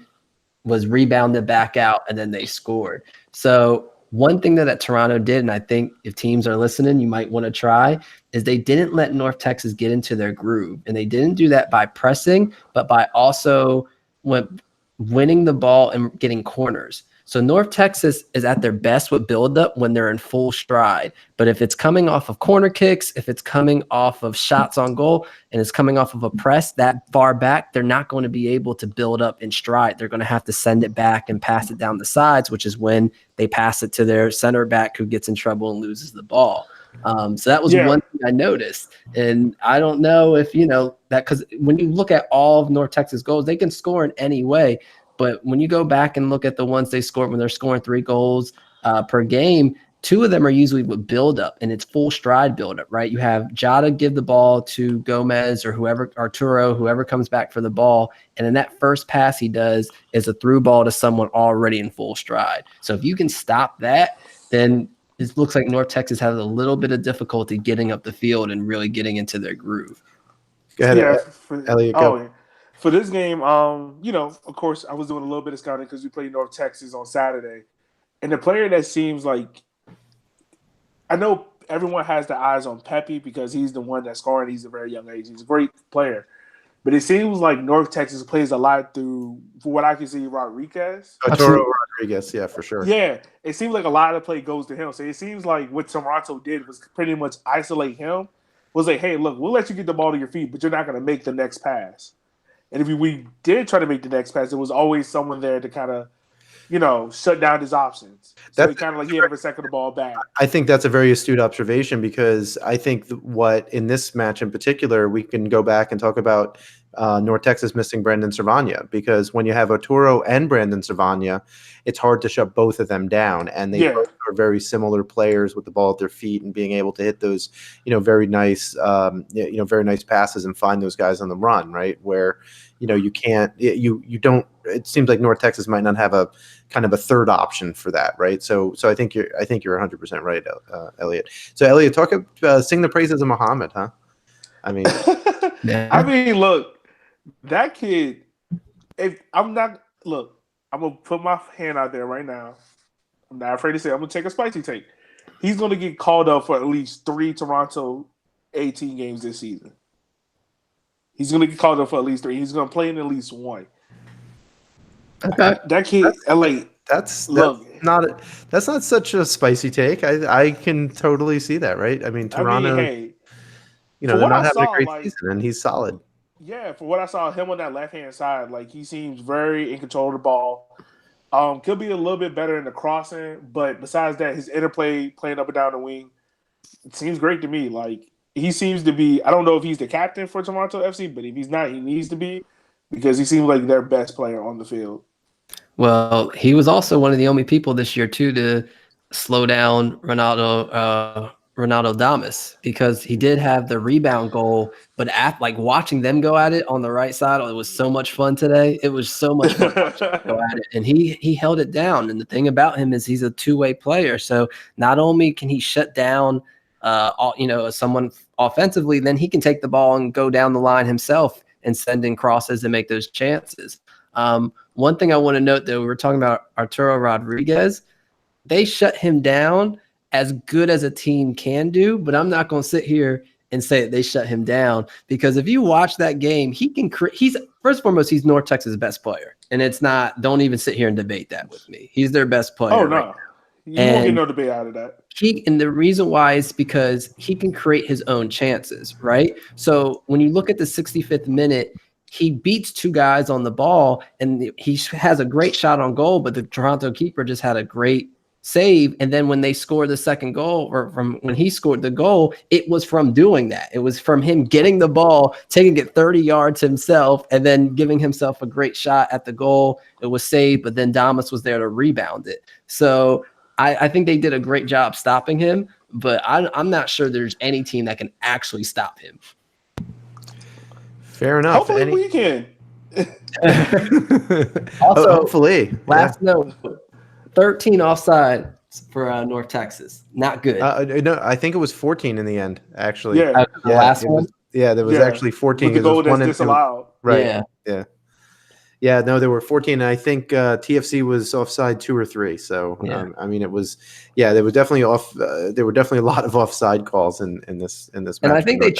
[SPEAKER 1] was rebounded back out, and then they scored. So one thing that Toronto did, and I think if teams are listening, you might want to try, is they didn't let North Texas get into their groove. And they didn't do that by pressing, but by also winning the ball and getting corners. So North Texas is at their best with build-up when they're in full stride. But if it's coming off of corner kicks, if it's coming off of shots on goal, and it's coming off of a press that far back, they're not going to be able to build up in stride. They're going to have to send it back and pass it down the sides, which is when they pass it to their center back, who gets in trouble and loses the ball. So that was one thing I noticed. And I don't know if, that because when you look at all of North Texas goals, they can score in any way. But when you go back and look at the ones they scored when they're scoring 3 goals per game, 2 of them are usually with buildup, and it's full stride buildup, right? You have Jada give the ball to Gomez or whoever, Arturo, whoever comes back for the ball. And then that first pass he does is a through ball to someone already in full stride. So if you can stop that, then it looks like North Texas has a little bit of difficulty getting up the field and really getting into their groove.
[SPEAKER 2] Go ahead, Elliot. Go.
[SPEAKER 3] For this game, of course, I was doing a little bit of scouting because we played North Texas on Saturday. And the player that seems like, I know everyone has the eyes on Pepe because he's the one that's scoring. He's a very young age. He's a great player. But it seems like North Texas plays a lot through, for what I can see, Rodriguez.
[SPEAKER 2] Arturo Rodriguez, yeah, for sure.
[SPEAKER 3] Yeah, it seems like a lot of play goes to him. So it seems like what Toronto did was pretty much isolate him. Was like, hey, look, we'll let you get the ball to your feet, but you're not going to make the next pass. And if we did try to make the next pass, there was always someone there to kind of, shut down his options. So he kind of like he never second the ball back.
[SPEAKER 2] I think that's a very astute observation because I think what in this match in particular, we can go back and talk about North Texas missing Brandon Servania, because when you have Arturo and Brandon Servania, it's hard to shut both of them down. And they both are very similar players with the ball at their feet and being able to hit those, very nice, very nice passes and find those guys on the run, right? Where, you can't, you don't, it seems like North Texas might not have a kind of a third option for that, right? So I think you're 100% right, Elliot. So Elliot, sing the praises of Muhammad, huh? I mean,
[SPEAKER 3] look, that kid. I'm gonna put my hand out there right now. I'm not afraid to say I'm gonna take a spicy take. He's gonna get called up for at least 3 Toronto 18 games this season. He's gonna get called up for at least 3. He's gonna play in at least 1.
[SPEAKER 2] Okay.
[SPEAKER 3] That kid,
[SPEAKER 2] that's not such a spicy take. I can totally see that, right? I mean, Toronto, they're not having a great season, and he's solid.
[SPEAKER 3] Yeah, for what I saw, him on that left-hand side, he seems very in control of the ball. Could be a little bit better in the crossing, but besides that, his interplay, playing up and down the wing, it seems great to me. He seems to be, I don't know if he's the captain for Toronto FC, but if he's not, he needs to be, because he seems like their best player on the field.
[SPEAKER 1] Well, he was also one of the only people this year, too, to slow down Ronaldo Damas, because he did have the rebound goal, but watching them go at it on the right side, it was so much fun today. It was so much fun watching them go at it, and he held it down. And the thing about him is he's a two-way player, so not only can he shut down someone offensively, then he can take the ball and go down the line himself and send in crosses and make those chances. One thing I want to note, though, we were talking about Arturo Rodriguez. They shut him down as good as a team can do, but I'm not going to sit here and say that they shut him down, because if you watch that game, he can he's first and foremost, he's North Texas' best player. And it's not, don't even sit here and debate that with me. He's their best player.
[SPEAKER 3] Oh, no. Right, you won't get no debate out of that.
[SPEAKER 1] And the reason why is because he can create his own chances, right? So when you look at the 65th minute, he beats 2 guys on the ball, and he has a great shot on goal, but the Toronto keeper just had a great save. And then when they scored the second goal, or from when he scored the goal, it was from doing that. It was from him getting the ball, taking it 30 yards himself, and then giving himself a great shot at the goal. It was saved, but then Damas was there to rebound it. So I think they did a great job stopping him, but I'm not sure there's any team that can actually stop him.
[SPEAKER 2] Fair enough.
[SPEAKER 3] Hopefully we can.
[SPEAKER 1] Also,
[SPEAKER 2] hopefully.
[SPEAKER 1] Last note, 13 offside for North Texas. Not good.
[SPEAKER 2] No, I think it was 14 in the end, actually.
[SPEAKER 3] Yeah.
[SPEAKER 1] The last one?
[SPEAKER 2] There was actually 14.
[SPEAKER 3] With the goal that's disallowed.
[SPEAKER 2] Right. Yeah, no, there were 14. And I think TFC was offside 2 or 3. So, it was, there was definitely there were definitely a lot of offside calls in this match.
[SPEAKER 1] And I think they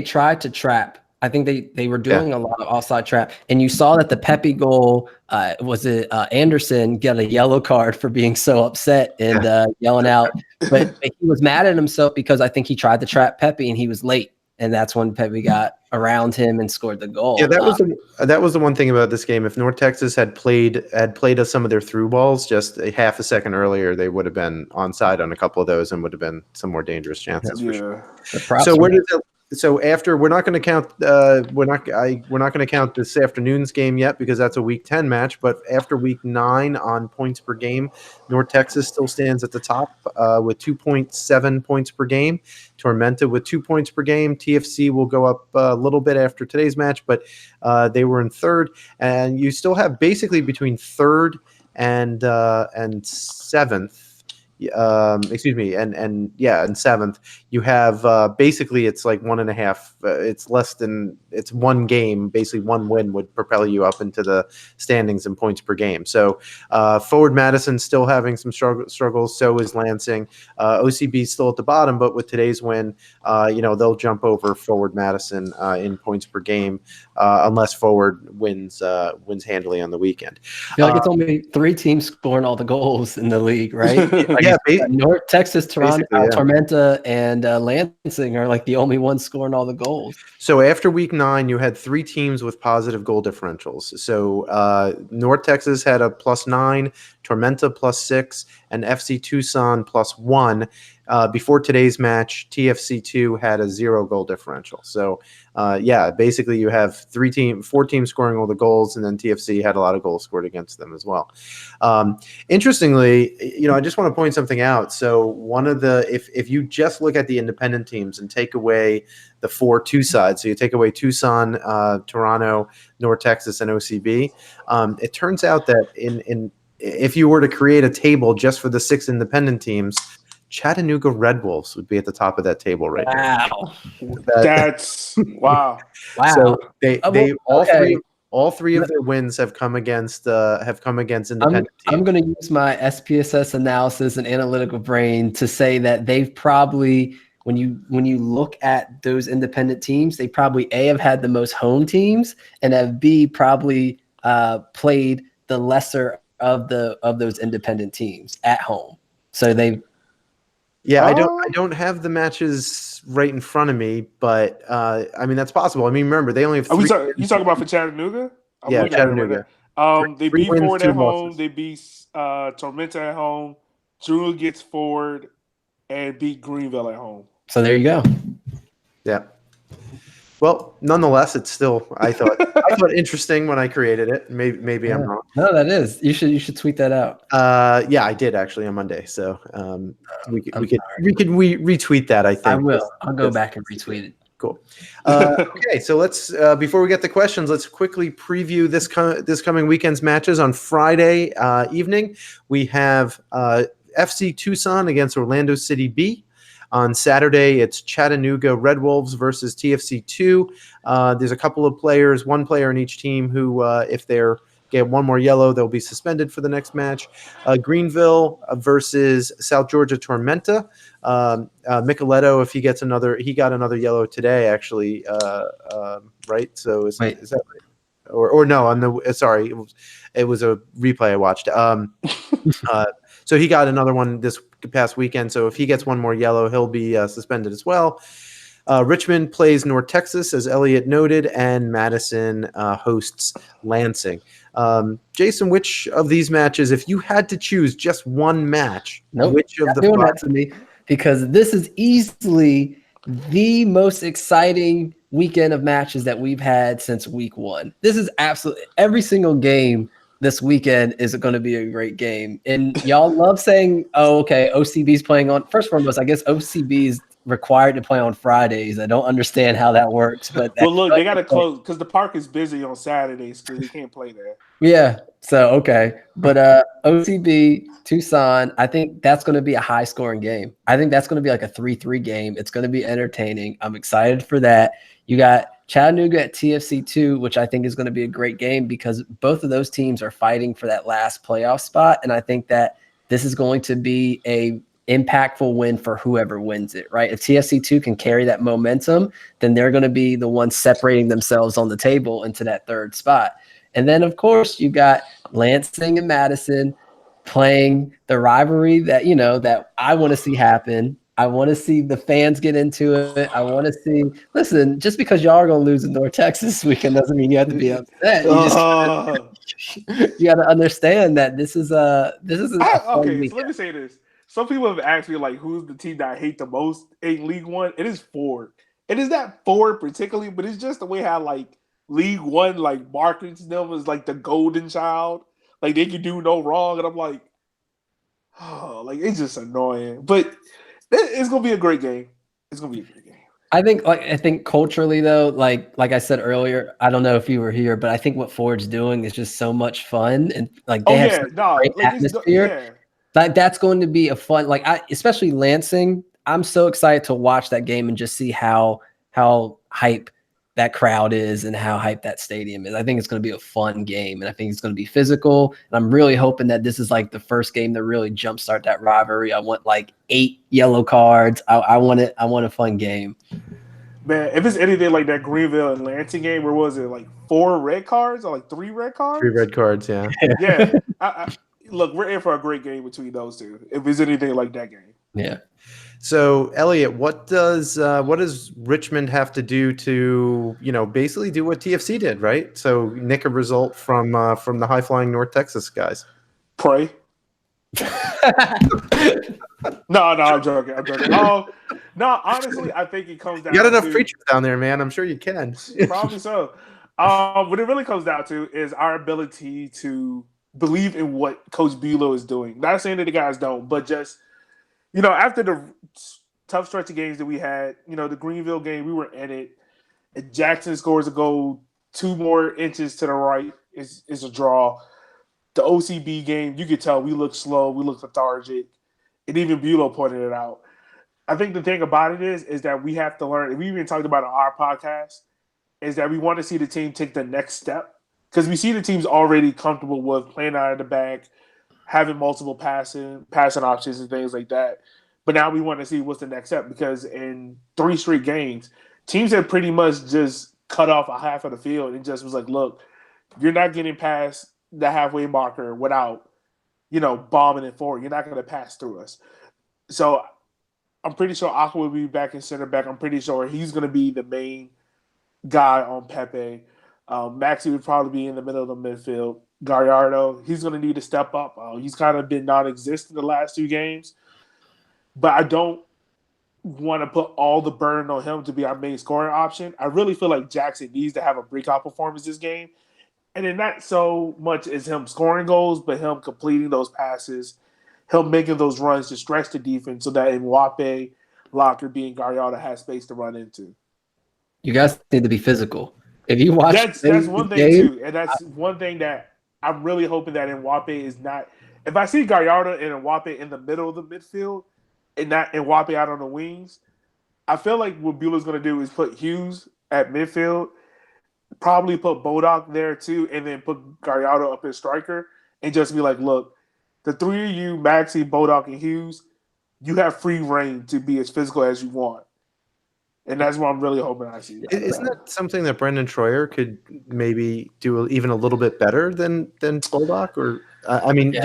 [SPEAKER 1] tried to trap. I think they were doing a lot of offside trap. And you saw that the Pepe goal, Anderson got a yellow card for being so upset and yelling out. But he was mad at himself because I think he tried to trap Pepe and he was late. and that's when Pepe got around him and scored the goal.
[SPEAKER 2] Yeah, that was the one thing about this game. If North Texas had played us some of their through balls just a half a second earlier, they would have been onside on a couple of those and would have been some more dangerous chances for sure. So where does it? So after we're not going to count we're not going to count this afternoon's game yet because that's a week 10 match. But after week 9 on points per game, North Texas still stands at the top with 2.7 points per game. Tormenta with 2 points per game. TFC will go up a little bit after today's match, but they were in third, and you still have basically between third and seventh. And seventh, you have basically it's like 1.5. It's one game. Basically, one win would propel you up into the standings and points per game. So Forward Madison still having some struggles. So is Lansing. OCB still at the bottom, but with today's win, they'll jump over Forward Madison in points per game unless Forward wins handily on the weekend.
[SPEAKER 1] I feel like it's only 3 teams scoring all the goals in the league, right? North Texas, Toronto, Tormenta, and Lansing are like the only ones scoring all the goals.
[SPEAKER 2] So after week 9, you had 3 teams with positive goal differentials. So North Texas had a +9, Tormenta +6, and FC Tucson +1. Before today's match, TFC2 had a 0 goal differential. So, basically you have 4 teams scoring all the goals, and then TFC had a lot of goals scored against them as well. Interestingly, I just want to point something out. So one of if you just look at the independent teams and take away the 4-2 sides, so you take away Tucson, Toronto, North Texas, and OCB, it turns out that if you were to create a table just for the 6 independent teams, Chattanooga Red Wolves would be at the top of that table right now.
[SPEAKER 3] That's wow.
[SPEAKER 2] So all three of their wins have come against independent teams.
[SPEAKER 1] I'm going to use my SPSS analysis and analytical brain to say that they've probably, when you look at those independent teams, they probably A, have had the most home teams, and have B, probably played the lesser of those independent teams at home. So they.
[SPEAKER 2] Yeah, I don't have the matches right in front of me, but that's possible. Remember they only have 3.
[SPEAKER 3] You talking about for Chattanooga?
[SPEAKER 2] Yeah, Chattanooga.
[SPEAKER 3] They beat Forward at home. They beat Tormenta at home. Drew gets Forward and beat Greenville at home.
[SPEAKER 1] So there you go.
[SPEAKER 2] Yeah. Well, nonetheless, it's still I thought interesting when I created it. Maybe I'm wrong.
[SPEAKER 1] No, that is. You should tweet that out.
[SPEAKER 2] Yeah, I did actually on Monday. So we could retweet that. I think
[SPEAKER 1] I will. I'll go back and retweet it.
[SPEAKER 2] Cool. Okay, so let's before we get to questions, let's quickly preview this coming weekend's matches. On Friday evening, we have FC Tucson against Orlando City B. On Saturday, it's Chattanooga Red Wolves versus TFC2. There's a couple of players, one player in each team who, if they get one more yellow, they'll be suspended for the next match. Greenville versus South Georgia Tormenta. Micheletto, if he got another yellow today, actually, right? So is that right? Or no? Sorry, it was a replay I watched. So he got another one this past weekend. So if he gets one more yellow, he'll be suspended as well. Richmond plays North Texas, as Elliot noted, and Madison hosts Lansing. Jason, which of these matches, if you had to choose just one match, which of the
[SPEAKER 1] doing that to me, because this is easily the most exciting weekend of matches that we've had since week 1. This is absolutely every single game. This weekend is going to be a great game. And y'all love saying, oh, okay, OCB's playing on – first and foremost, I guess OCB is required to play on Fridays. I don't understand how that works. But
[SPEAKER 3] look, they got to close because the park is busy on Saturdays because they can't play there.
[SPEAKER 1] Yeah, so, okay. But OCB, Tucson, I think that's going to be a high-scoring game. I think that's going to be like a 3-3 game. It's going to be entertaining. I'm excited for that. You got – Chattanooga at TFC2, which I think is going to be a great game because both of those teams are fighting for that last playoff spot. And I think that this is going to be a impactful win for whoever wins it, right? If TFC2 can carry that momentum, then they're going to be the ones separating themselves on the table into that 3rd spot. And then, of course, you got Lansing and Madison playing the rivalry that, that I want to see happen. I want to see the fans get into it. I want to see. Listen, just because y'all are gonna lose in North Texas this weekend doesn't mean you have to be upset. You just you got to understand that this is a fun
[SPEAKER 3] okay,
[SPEAKER 1] weekend.
[SPEAKER 3] so let me say this. Some people have asked me like, who's the team that I hate the most in League One? It is Ford. It is that Ford particularly, but it's just the way how like League One like markets them as like the golden child, like they can do no wrong, and I'm like, oh, like it's just annoying. But it's gonna be a great game. It's gonna be a great game.
[SPEAKER 1] I think culturally though, like I said earlier, I don't know if you were here, but I think what Ford's doing is just so much fun, and like they have such a great
[SPEAKER 3] like
[SPEAKER 1] atmosphere. Like that's going to be a fun, like especially Lansing. I'm so excited to watch that game and just see how hype that crowd is and how hype that stadium is. I think it's going to be a fun game, and I think it's going to be physical. And I'm really hoping that this is like the first game that really jumpstart that rivalry. I want like 8 yellow cards. I want it. I want a fun game.
[SPEAKER 3] Man, if it's anything like that Greenville and Lansing game, where was it like 4 red cards or like 3 red cards?
[SPEAKER 2] 3 red cards, yeah.
[SPEAKER 3] Yeah. Look, we're in for a great game between those two. If it's anything like that game.
[SPEAKER 1] Yeah.
[SPEAKER 2] So, Elliot, what does Richmond have to do to, basically do what TFC did, right? So, nick a result from the high flying North Texas guys.
[SPEAKER 3] Pray. No, I'm joking. No, honestly, I think it comes down.
[SPEAKER 2] You got enough preachers down there, man. I'm sure you can.
[SPEAKER 3] Probably so. What it really comes down to is our ability to believe in what Coach Bulow is doing. Not saying that the guys don't, but just after the tough stretch of games that we had, the Greenville game, we were in it. If Jackson scores a goal 2 more inches to the right, is a draw. The OCB game, you could tell we look slow, we look lethargic, and even Bulow pointed it out. I think the thing about it is that we have to learn, and we even talked about it on our podcast, is that we want to see the team take the next step because we see the team's already comfortable with playing out of the back, having multiple passing options and things like that. But now we want to see what's the next step because in 3 straight games, teams have pretty much just cut off a half of the field and just was like, look, you're not getting past the halfway marker without, bombing it forward. You're not going to pass through us. So I'm pretty sure Aqua will be back in center back. I'm pretty sure he's going to be the main guy on Pepe. Maxi would probably be in the middle of the midfield. Gallardo, he's going to need to step up. He's kind of been non-existent the last 2 games. But I don't want to put all the burden on him to be our main scoring option. I really feel like Jackson needs to have a breakout performance this game. And then not so much as him scoring goals, but him completing those passes, him making those runs to stretch the defense so that Mwape, Lockerbie, and Gallardo has space to run into.
[SPEAKER 1] You guys need to be physical. If you watch,
[SPEAKER 3] that's one thing too, and that's one thing that I'm really hoping that Mwape is not. If I see Gallardo and Mwape in the middle of the midfield and not Mwape out on the wings, I feel like what Bulow's going to do is put Hughes at midfield, probably put Bodock there too, and then put Gallardo up as striker, and just be like, look, the 3 of you, Maxi, Bodock, and Hughes, you have free reign to be as physical as you want. And that's what I'm really hoping I see.
[SPEAKER 2] Isn't that something that Brendan Troyer could maybe do even a little bit better than Bodock? Or I mean,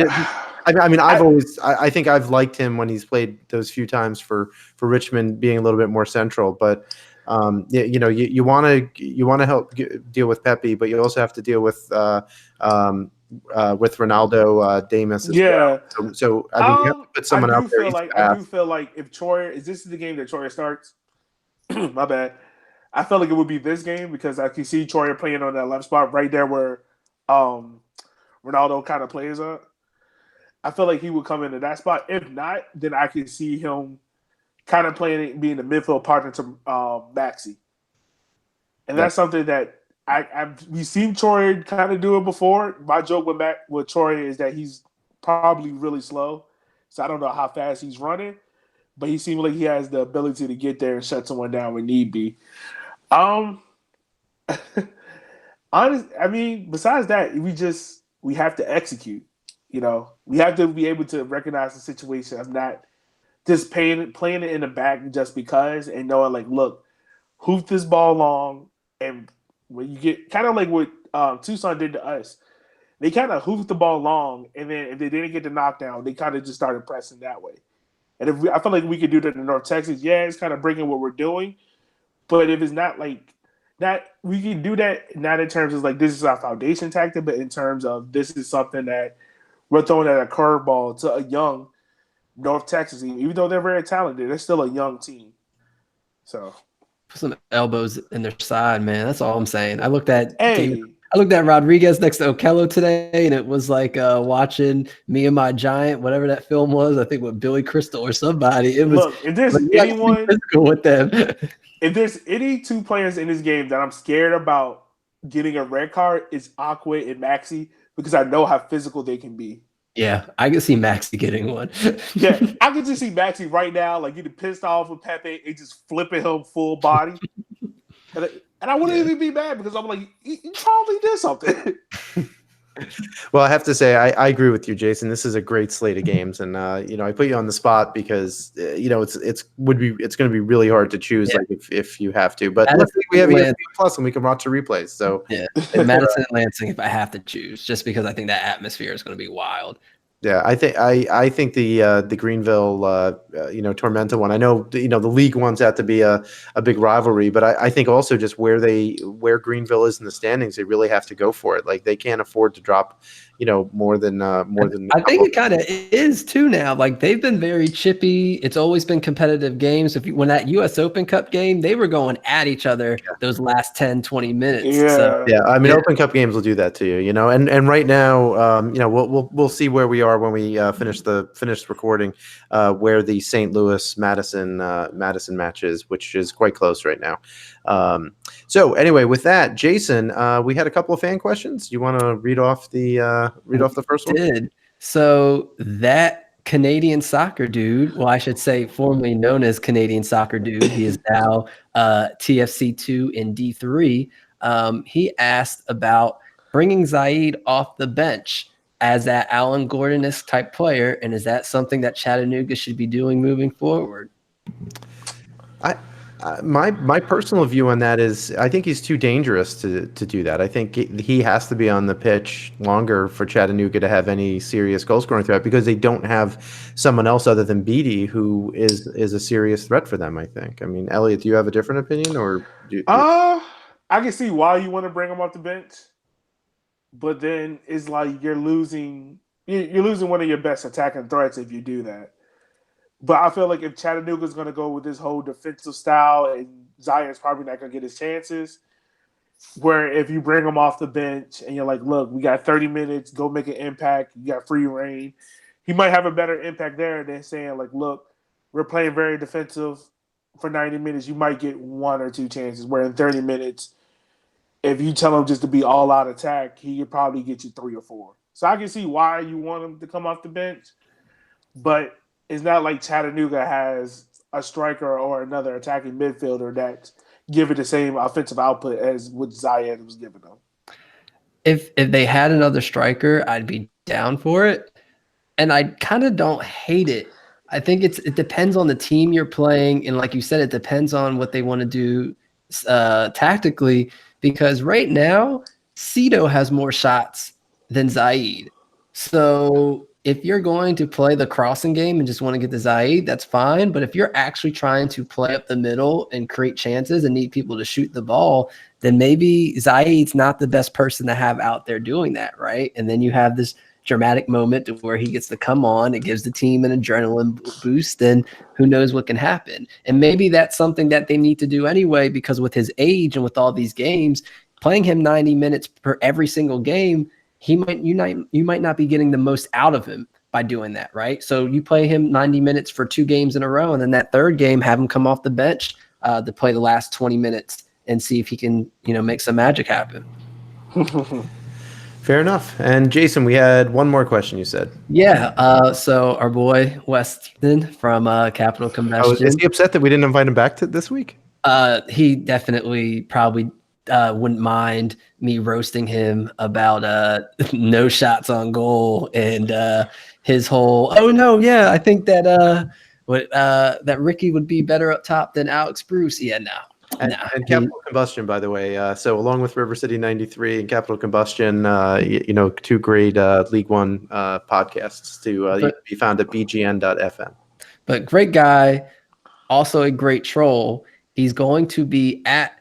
[SPEAKER 2] I think I've liked him when he's played those few times for Richmond, being a little bit more central. But you want to help deal with Pepe, but you also have to deal with Ronaldo Damus as well. So I mean, you have to put someone out there.
[SPEAKER 3] I do feel like if Troyer is this the game that Troyer starts. My bad. I felt like it would be this game because I can see Troyer playing on that left spot right there where Ronaldo kind of plays up. I feel like he would come into that spot. If not, then I can see him kind of being the midfield partner to Maxi. And that's something that we've seen Troyer kind of do it before. My joke with Troyer is that he's probably really slow. So I don't know how fast he's running. But he seems like he has the ability to get there and shut someone down when need be. Besides that, we have to execute. We have to be able to recognize the situation of not just playing it in the back just because and knowing like, look, hoof this ball long, and when you get kind of like what Tucson did to us, they kind of hoofed the ball long, and then if they didn't get the knockdown, they kind of just started pressing that way. And I feel like we could do that in North Texas. Yeah, it's kind of bringing what we're doing, but if it's not we can do that not in terms of like this is our foundation tactic, but in terms of this is something that we're throwing at a curveball to a young North Texas team. Even though they're very talented, they're still a young team. So
[SPEAKER 1] put some elbows in their side, man. That's all I'm saying. I looked at
[SPEAKER 3] hey.
[SPEAKER 1] Rodriguez next to Okello today, and it was like watching Me and My Giant, whatever that film was. I think with Billy Crystal or somebody. It was
[SPEAKER 3] Look, if there's
[SPEAKER 1] like,
[SPEAKER 3] anyone
[SPEAKER 1] physical with them.
[SPEAKER 3] If there's any two players in this game that I'm scared about getting a red card, it's Aqua and Maxi because I know how physical they can be.
[SPEAKER 1] Yeah, I can see Maxi getting one.
[SPEAKER 3] Yeah, I can just see Maxi right now, like getting pissed off with Pepe and just flipping him full body. And I wouldn't even be mad because I'm like, he probably did something.
[SPEAKER 2] Well, I have to say, I agree with you, Jason. This is a great slate of games, and I put you on the spot because it's going to be really hard to choose, like if you have to. But luckily we have ESPN Plus, and we can watch the replays. So
[SPEAKER 1] yeah, and Madison and Lansing, if I have to choose, just because I think that atmosphere is going to be wild.
[SPEAKER 2] Yeah, I think the Greenville Tormenta one. I know the league wants that to be a big rivalry, but I think also just where Greenville is in the standings, they really have to go for it. Like they can't afford to drop more than. I
[SPEAKER 1] think it kind of is too now. Like they've been very chippy. It's always been competitive games. When that U.S. Open Cup game, they were going at each other those last 10, 20 minutes.
[SPEAKER 3] Yeah,
[SPEAKER 1] so,
[SPEAKER 2] I mean, Open Cup games will do that to you, And right now, we'll see where we are when we finish recording, where the St. Louis Madison match is, which is quite close right now. So anyway, with that, Jason, we had a couple of fan questions. You want to read off the first one?
[SPEAKER 1] So that Canadian soccer dude, well, I should say formerly known as Canadian soccer dude, he is now TFC2 in D3. He asked about bringing Zaid off the bench as that Alan Gordon-esque type player, and is that something that Chattanooga should be doing moving forward?
[SPEAKER 2] My personal view on that is I think he's too dangerous to do that. I think he has to be on the pitch longer for Chattanooga to have any serious goal scoring threat because they don't have someone else other than Beatty who is a serious threat for them, I think. I mean, Elliot, do you have a different opinion or
[SPEAKER 3] I can see why you want to bring him off the bench, but then it's like you're losing one of your best attacking threats if you do that. But I feel like if Chattanooga's going to go with this whole defensive style and Zion's probably not going to get his chances, where if you bring him off the bench and you're like, look, we got 30 minutes, go make an impact, you got free reign, he might have a better impact there than saying like, look, we're playing very defensive for 90 minutes. You might get one or two chances, where in 30 minutes, if you tell him just to be all out attack, he could probably get you 3 or 4. So I can see why you want him to come off the bench, but it's not like Chattanooga has a striker or another attacking midfielder that give it the same offensive output as what Zayed was giving them.
[SPEAKER 1] If they had another striker, I'd be down for it. And I kind of don't hate it. I think it depends on the team you're playing. And like you said, it depends on what they want to do tactically. Because right now, Cito has more shots than Zaid. So if you're going to play the crossing game and just want to get the Zaid, that's fine. But if you're actually trying to play up the middle and create chances and need people to shoot the ball, then maybe Zaid's not the best person to have out there doing that, right? And then you have this dramatic moment where he gets to come on. It gives the team an adrenaline boost, and who knows what can happen. And maybe that's something that they need to do anyway, because with his age and with all these games, playing him 90 minutes per every single game, you might not be getting the most out of him by doing that, right? So you play him 90 minutes for 2 games in a row, and then that third game, have him come off the bench to play the last 20 minutes and see if he can, make some magic happen.
[SPEAKER 2] Fair enough. And Jason, we had one more question, you said.
[SPEAKER 1] Yeah. So our boy Weston from Capital Combustion.
[SPEAKER 2] Is he upset that we didn't invite him back to this week?
[SPEAKER 1] He definitely probably wouldn't mind me roasting him about no shots on goal and his whole I think that that Ricky would be better up top than Alex Bruce. Yeah, no.
[SPEAKER 2] And Capital Combustion, by the way. So along with River City 93 and Capital Combustion, 2 great League One podcasts to be found at bgn.fm.
[SPEAKER 1] but great guy, also a great troll. He's going to be at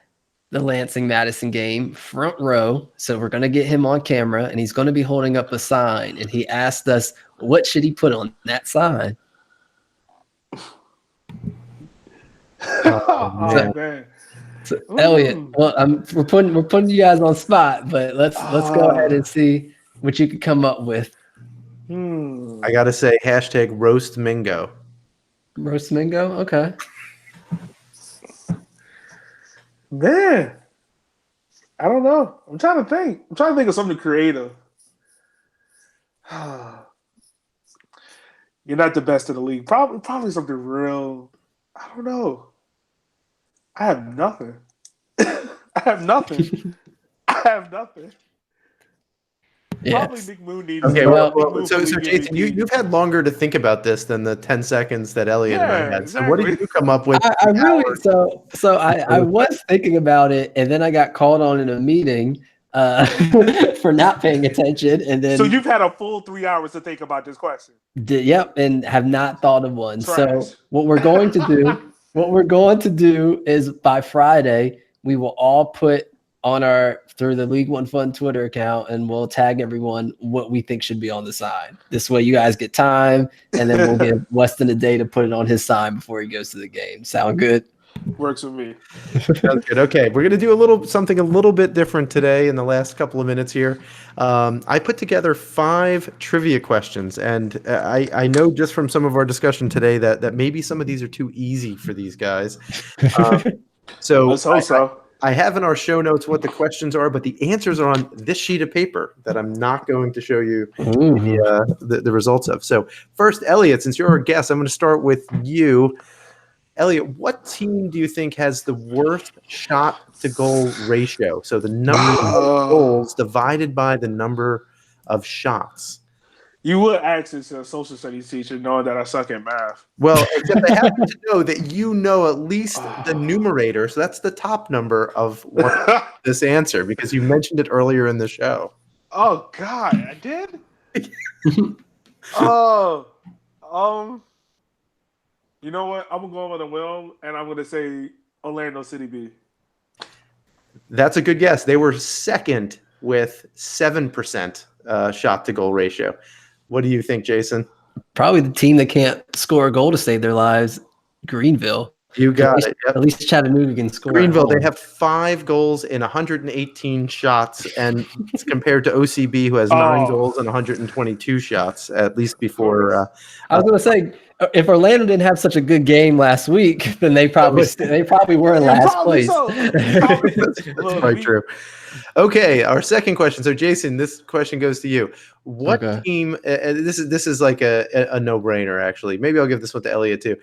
[SPEAKER 1] the Lansing Madison game, front row. So we're going to get him on camera, and he's going to be holding up a sign. And he asked us, what should he put on that sign?
[SPEAKER 3] Oh, man.
[SPEAKER 1] So, Elliot, well, we're putting you guys on spot, but let's go ahead and see what you can come up with.
[SPEAKER 2] I gotta say, hashtag roast Mingo.
[SPEAKER 1] Roast Mingo, okay.
[SPEAKER 3] Man, I don't know. I'm trying to think of something creative. You're not the best in the league. Probably something real. I don't know. I have nothing. I have nothing.
[SPEAKER 1] Yeah.
[SPEAKER 3] Probably Nick Moon needs.
[SPEAKER 2] Okay, so
[SPEAKER 3] Jason,
[SPEAKER 2] you've had longer to think about this than the 10 seconds that Elliot and I had.
[SPEAKER 3] Exactly.
[SPEAKER 2] So what did you come up with?
[SPEAKER 1] I really I was thinking about it, and then I got called on in a meeting for not paying attention, and then
[SPEAKER 3] so you've had a full 3 hours to think about this question.
[SPEAKER 1] and have not thought of one.
[SPEAKER 3] Trash.
[SPEAKER 1] So what we're going to do is by Friday we will all put on through the League One Fun Twitter account, and we'll tag everyone what we think should be on the sign. This way you guys get time, and then we'll give Weston a day to put it on his sign before he goes to the game. Sound good?
[SPEAKER 3] Works with me.
[SPEAKER 2] Sounds good. Okay, we're gonna do something a little bit different today in the last couple of minutes here. I put together 5 trivia questions, and I know just from some of our discussion today that maybe some of these are too easy for these guys. So
[SPEAKER 3] Let's hope so.
[SPEAKER 2] I have in our show notes what the questions are, but the answers are on this sheet of paper that I'm not going to show you the results of. So first, Elliot, since you're our guest, I'm going to start with you. Elliot, what team do you think has the worst shot-to-goal ratio? So the number of goals divided by the number of shots.
[SPEAKER 3] You would ask this to a social studies teacher, knowing that I suck at math.
[SPEAKER 2] Well, except I happen to know that you know at least the numerator, so that's the top number of this answer because you mentioned it earlier in the show.
[SPEAKER 3] Oh God, I did. You know what? I'm gonna go with a whim, and I'm gonna say Orlando City B.
[SPEAKER 2] That's a good guess. They were second with 7% shot-to-goal ratio. What do you think, Jason?
[SPEAKER 1] Probably the team that can't score a goal to save their lives, Greenville.
[SPEAKER 2] You got it. Yep.
[SPEAKER 1] At least Chattanooga can score.
[SPEAKER 2] Greenville, they have 5 goals in 118 shots, and it's compared to OCB, who has 9 goals and 122 shots, at least before.
[SPEAKER 1] I was going to say, if Orlando didn't have such a good game last week, then they probably were in last place.
[SPEAKER 3] So.
[SPEAKER 2] That's quite true. Okay, our second question. So, Jason, this question goes to you. What team? This is like a no-brainer, actually. Maybe I'll give this one to Elliot too.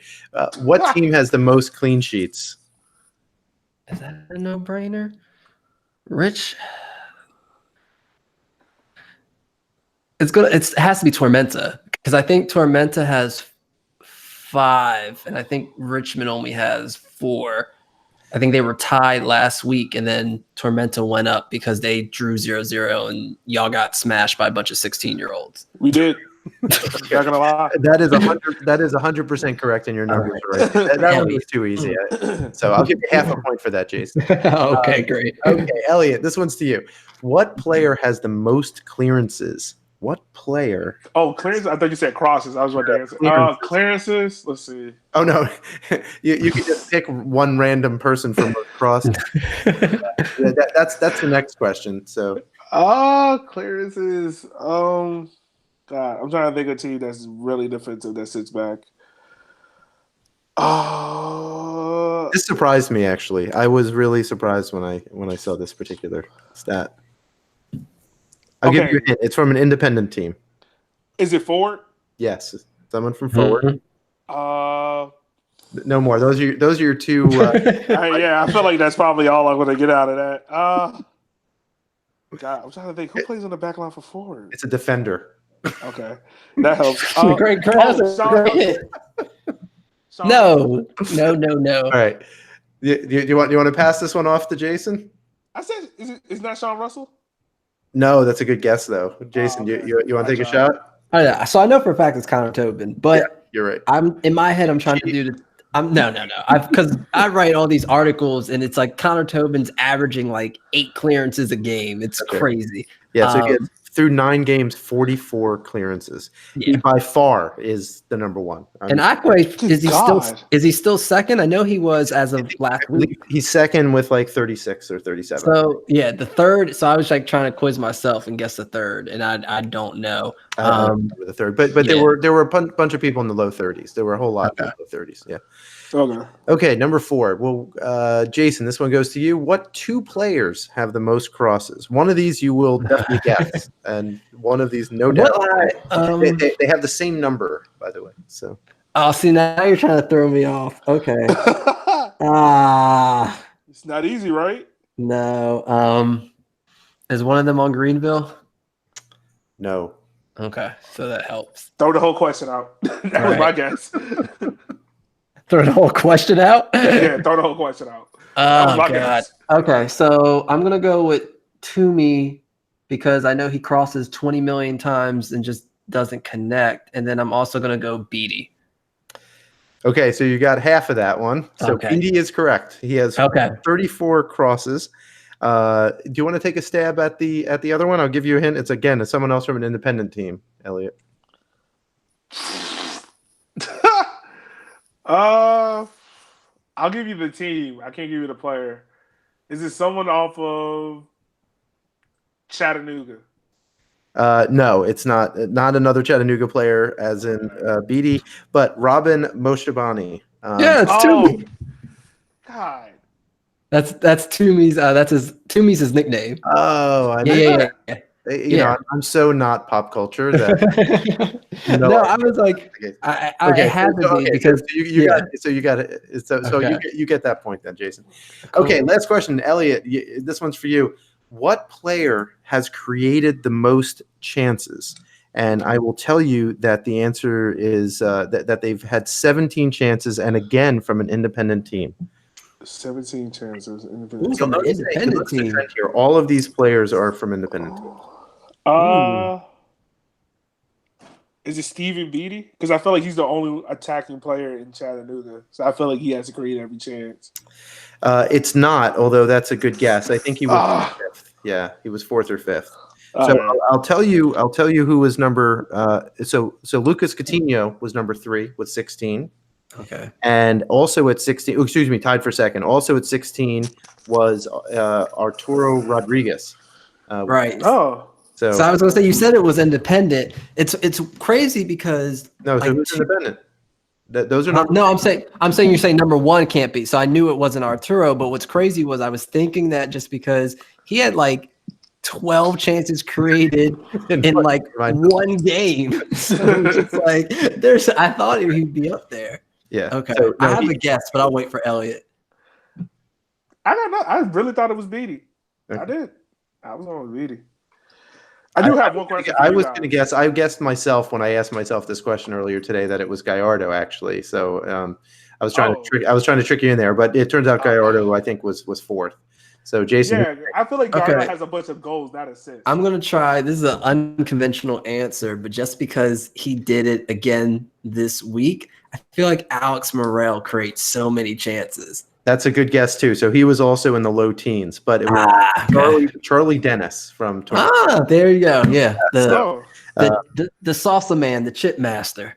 [SPEAKER 2] What team has the most clean sheets?
[SPEAKER 1] Is that a no-brainer? Rich. It has to be Tormenta because I think Tormenta has 5, and I think Richmond only has 4. I think they were tied last week, and then Tormenta went up because they drew 0-0, and y'all got smashed by a bunch of 16-year-olds.
[SPEAKER 3] We did. Not gonna lie.
[SPEAKER 2] That is 100% correct in your numbers. Right. That one was too easy. So I'll give you half a point for that, Jason.
[SPEAKER 1] Okay, great.
[SPEAKER 2] Okay, Elliot, this one's to you. What player has the most clearances? What player?
[SPEAKER 3] Oh, clearances? I thought you said crosses. I was about to answer. Clearances? Let's see.
[SPEAKER 2] Oh, no. you can just pick one random person from crosses. That's the next question. So.
[SPEAKER 3] Clearances. God, I'm trying to think of a team that's really defensive that sits back.
[SPEAKER 2] This surprised me, actually. I was really surprised when I saw this particular stat. I'll give you a hint. It's from an independent team.
[SPEAKER 3] Is it forward?
[SPEAKER 2] Yes, someone from forward.
[SPEAKER 3] Mm-hmm.
[SPEAKER 2] No more. Those are your 2.
[SPEAKER 3] Yeah, I feel like that's probably all I'm going to get out of that. God, I'm trying to think. Who plays on the back line for forward?
[SPEAKER 2] It's a defender.
[SPEAKER 3] Okay, that helps.
[SPEAKER 1] Great. No.
[SPEAKER 2] All right. You want to pass this one off to Jason?
[SPEAKER 3] I said, is not Sean Russell?
[SPEAKER 2] No, that's a good guess though. Jason, you want to take a shot?
[SPEAKER 1] Oh, yeah. So I know for a fact it's Connor Tobin, but
[SPEAKER 2] You're right.
[SPEAKER 1] I'm in my head. I'm trying to do the. No. Because I write all these articles, and it's like Connor Tobin's averaging like 8 clearances a game. It's crazy.
[SPEAKER 2] Yeah, so he has, through 9 games, 44 clearances. He by far is the number one.
[SPEAKER 1] And Akwe, is he still second? I know he was as of last week.
[SPEAKER 2] He's second with like 36 or 37.
[SPEAKER 1] So yeah, the third. So I was like trying to quiz myself and guess the third, and I don't know.
[SPEAKER 2] I don't remember the third, but there were a bunch of people in the low 30s. There were a whole lot in the low 30s. Yeah. Okay, number 4. Well, Jason, this one goes to you. What 2 players have the most crosses? One of these you will definitely guess, and one of these, no doubt. They have the same number, by the way. So.
[SPEAKER 1] Oh, see, now you're trying to throw me off. Okay.
[SPEAKER 3] It's not easy, right?
[SPEAKER 1] No. Is one of them on Greenville?
[SPEAKER 2] No.
[SPEAKER 1] Okay, so that helps.
[SPEAKER 3] Throw the whole question out. That was my guess.
[SPEAKER 1] Throw the whole question out?
[SPEAKER 3] Yeah, throw the whole question out.
[SPEAKER 1] Oh, God. Guess. Okay, so I'm going to go with Toomey because I know he crosses 20 million times and just doesn't connect. And then I'm also going to go Beatty.
[SPEAKER 2] Okay, so you got half of that one. So Beatty is correct. He has 34 crosses. Do you want to take a stab at the other one? I'll give you a hint. It's someone else from an independent team, Elliot.
[SPEAKER 3] I'll give you the team. I can't give you the player. Is it someone off of Chattanooga?
[SPEAKER 2] No, it's not. Not another Chattanooga player, as in Beatty, but Robin Moshabani.
[SPEAKER 1] Yeah, it's Toomey.
[SPEAKER 3] God.
[SPEAKER 1] That's Toomey's. Toomey's his nickname.
[SPEAKER 2] Oh, I know.
[SPEAKER 1] Yeah.
[SPEAKER 2] You know, I'm so not pop culture that.
[SPEAKER 1] No, I was like, I had to be because
[SPEAKER 2] you get that point then, Jason. Cool. Okay, last question, Elliot. This one's for you. What player has created the most chances? And I will tell you that the answer is that they've had 17 chances, and again from an independent team.
[SPEAKER 3] 17 chances.
[SPEAKER 1] Independent team.
[SPEAKER 2] Here. All of these players are from independent teams.
[SPEAKER 3] Is it Stephen Beatty? Because I feel like he's the only attacking player in Chattanooga, so I feel like he has to create every chance.
[SPEAKER 2] It's not, although that's a good guess. I think he was 5th. Yeah, he was 4th or 5th. So I'll tell you who was number. So Lucas Coutinho was number 3 with 16.
[SPEAKER 1] Okay.
[SPEAKER 2] And also at 16, tied for second. Also at 16 was Arturo Rodriguez.
[SPEAKER 1] Right.
[SPEAKER 2] So
[SPEAKER 1] I was going to say, you said it was independent. It's crazy because
[SPEAKER 2] who's independent? Those are not.
[SPEAKER 1] No, I'm saying you're saying number 1 can't be. So I knew it wasn't Arturo, but what's crazy was I was thinking that just because he had like 12 chances created in like one game. So it's just like I thought he'd be up there.
[SPEAKER 2] Yeah.
[SPEAKER 1] Okay. So, I have a guess, but I'll wait for Elliot.
[SPEAKER 3] I don't know. I really thought it was Beatty. Okay. I did. I was on with Beatty. I do have one question.
[SPEAKER 2] I was going to guess. I guessed myself when I asked myself this question earlier today that it was Gallardo actually. So I was trying to trick you in there, but it turns out Gallardo I think was 4th. So Jason,
[SPEAKER 3] yeah, I feel like Gallardo has a bunch of goals, not assists.
[SPEAKER 1] I'm gonna try. This is an unconventional answer, but just because he did it again this week, I feel like Alex Morel creates so many chances.
[SPEAKER 2] That's a good guess too. So he was also in the low teens, but it was Charlie Dennis from.
[SPEAKER 1] There you go. Yeah, the salsa man, the chip master.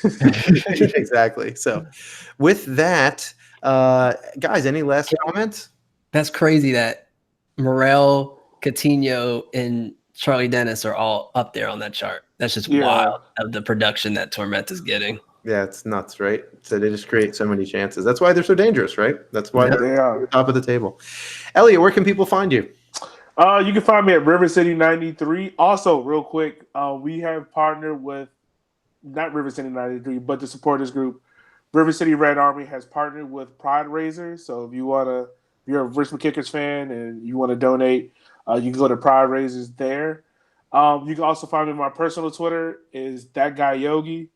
[SPEAKER 2] Exactly. So, with that, guys, any last comments?
[SPEAKER 1] That's crazy that Morel, Coutinho, and Charlie Dennis are all up there on that chart. That's just wild of the production that Tormenta's getting.
[SPEAKER 2] Yeah, it's nuts, right? So they just create so many chances. That's why they're so dangerous, right? That's why they're at the top of the table. Elliot, where can people find you?
[SPEAKER 3] You can find me at River City 93. Also, real quick, we have partnered with not River City 93, but the supporters group. River City Red Army has partnered with Pride Raisers. So if you're a Richmond Kickers fan and you want to donate, you can go to Pride Raisers there. You can also find me on my personal Twitter is that guy Yogi.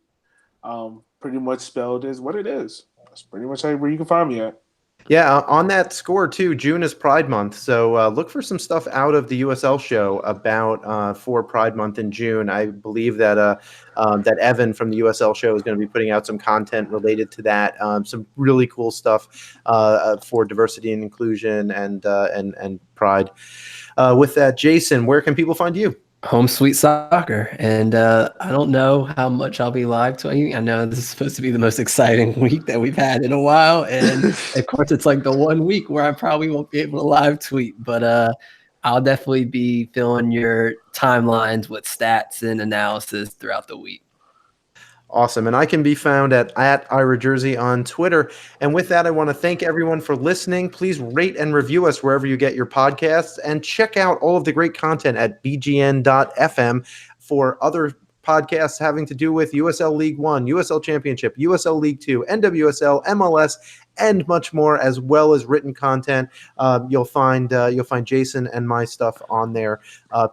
[SPEAKER 3] Pretty much spelled as what it is. That's pretty much where you can find me at.
[SPEAKER 2] Yeah, on that score too, June is Pride Month, so look for some stuff out of the USL show about for Pride Month in June. I believe that Evan from the USL show is going to be putting out some content related to that, some really cool stuff for diversity and inclusion and Pride. With that, Jason, where can people find you?
[SPEAKER 1] Home Sweet Soccer. And I don't know how much I'll be live tweeting. I know this is supposed to be the most exciting week that we've had in a while. And of course, it's like the 1 week where I probably won't be able to live tweet. But I'll definitely be filling your timelines with stats and analysis throughout the week.
[SPEAKER 2] Awesome. And I can be found at Ira Jersey on Twitter. And with that, I want to thank everyone for listening. Please rate and review us wherever you get your podcasts, and check out all of the great content at bgn.fm for other podcasts having to do with USL League One, USL Championship, USL League Two, NWSL, MLS, and much more, as well as written content. You'll find Jason and my stuff on there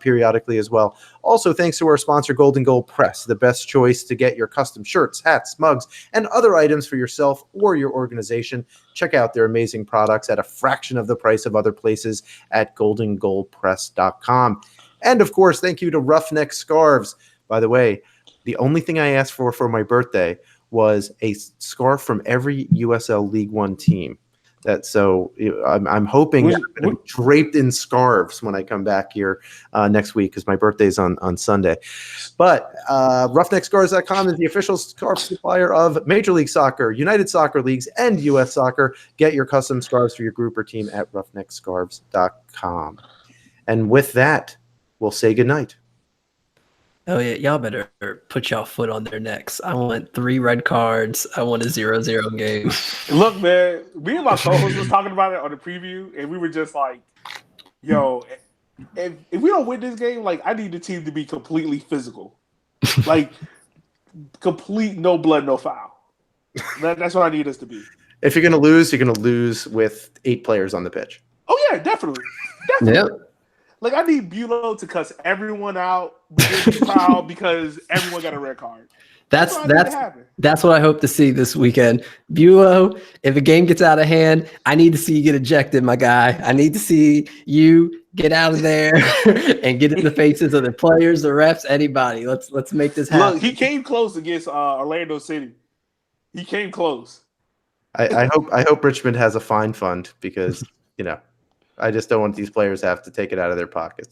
[SPEAKER 2] periodically as well. Also, thanks to our sponsor, Golden Goal Press, the best choice to get your custom shirts, hats, mugs, and other items for yourself or your organization. Check out their amazing products at a fraction of the price of other places at goldengoalpress.com. And of course, thank you to Roughneck Scarves. By the way, the only thing I asked for my birthday was a scarf from every USL League One team. I'm hoping that I'm going to be draped in scarves when I come back here next week, because my birthday's on Sunday. But roughneckscarves.com is the official scarf supplier of Major League Soccer, United Soccer Leagues, and U.S. Soccer. Get your custom scarves for your group or team at roughneckscarves.com. And with that, we'll say goodnight.
[SPEAKER 1] Oh yeah, y'all better put y'all foot on their necks. I want 3 red cards. I want a 0-0 game.
[SPEAKER 3] Look, man, me and my co-host was talking about it on the preview, and we were just like, yo, if we don't win this game, like, I need the team to be completely physical. Like, complete no blood, no foul. That's what I need us to be.
[SPEAKER 2] If you're going to lose, you're going to lose with 8 players on the pitch.
[SPEAKER 3] Oh, yeah, definitely.
[SPEAKER 1] Yep.
[SPEAKER 3] Like, I need Bulow to cuss everyone out, proud, because everyone got a red card.
[SPEAKER 1] That's what I hope to see this weekend. Bulow, if a game gets out of hand, I need to see you get ejected, my guy. I need to see you get out of there and get in the faces of the players, the refs, anybody. Let's make this happen.
[SPEAKER 3] Look, he came close against Orlando City. He came close.
[SPEAKER 2] I hope Richmond has a fine fund, because I just don't want these players to have to take it out of their pockets.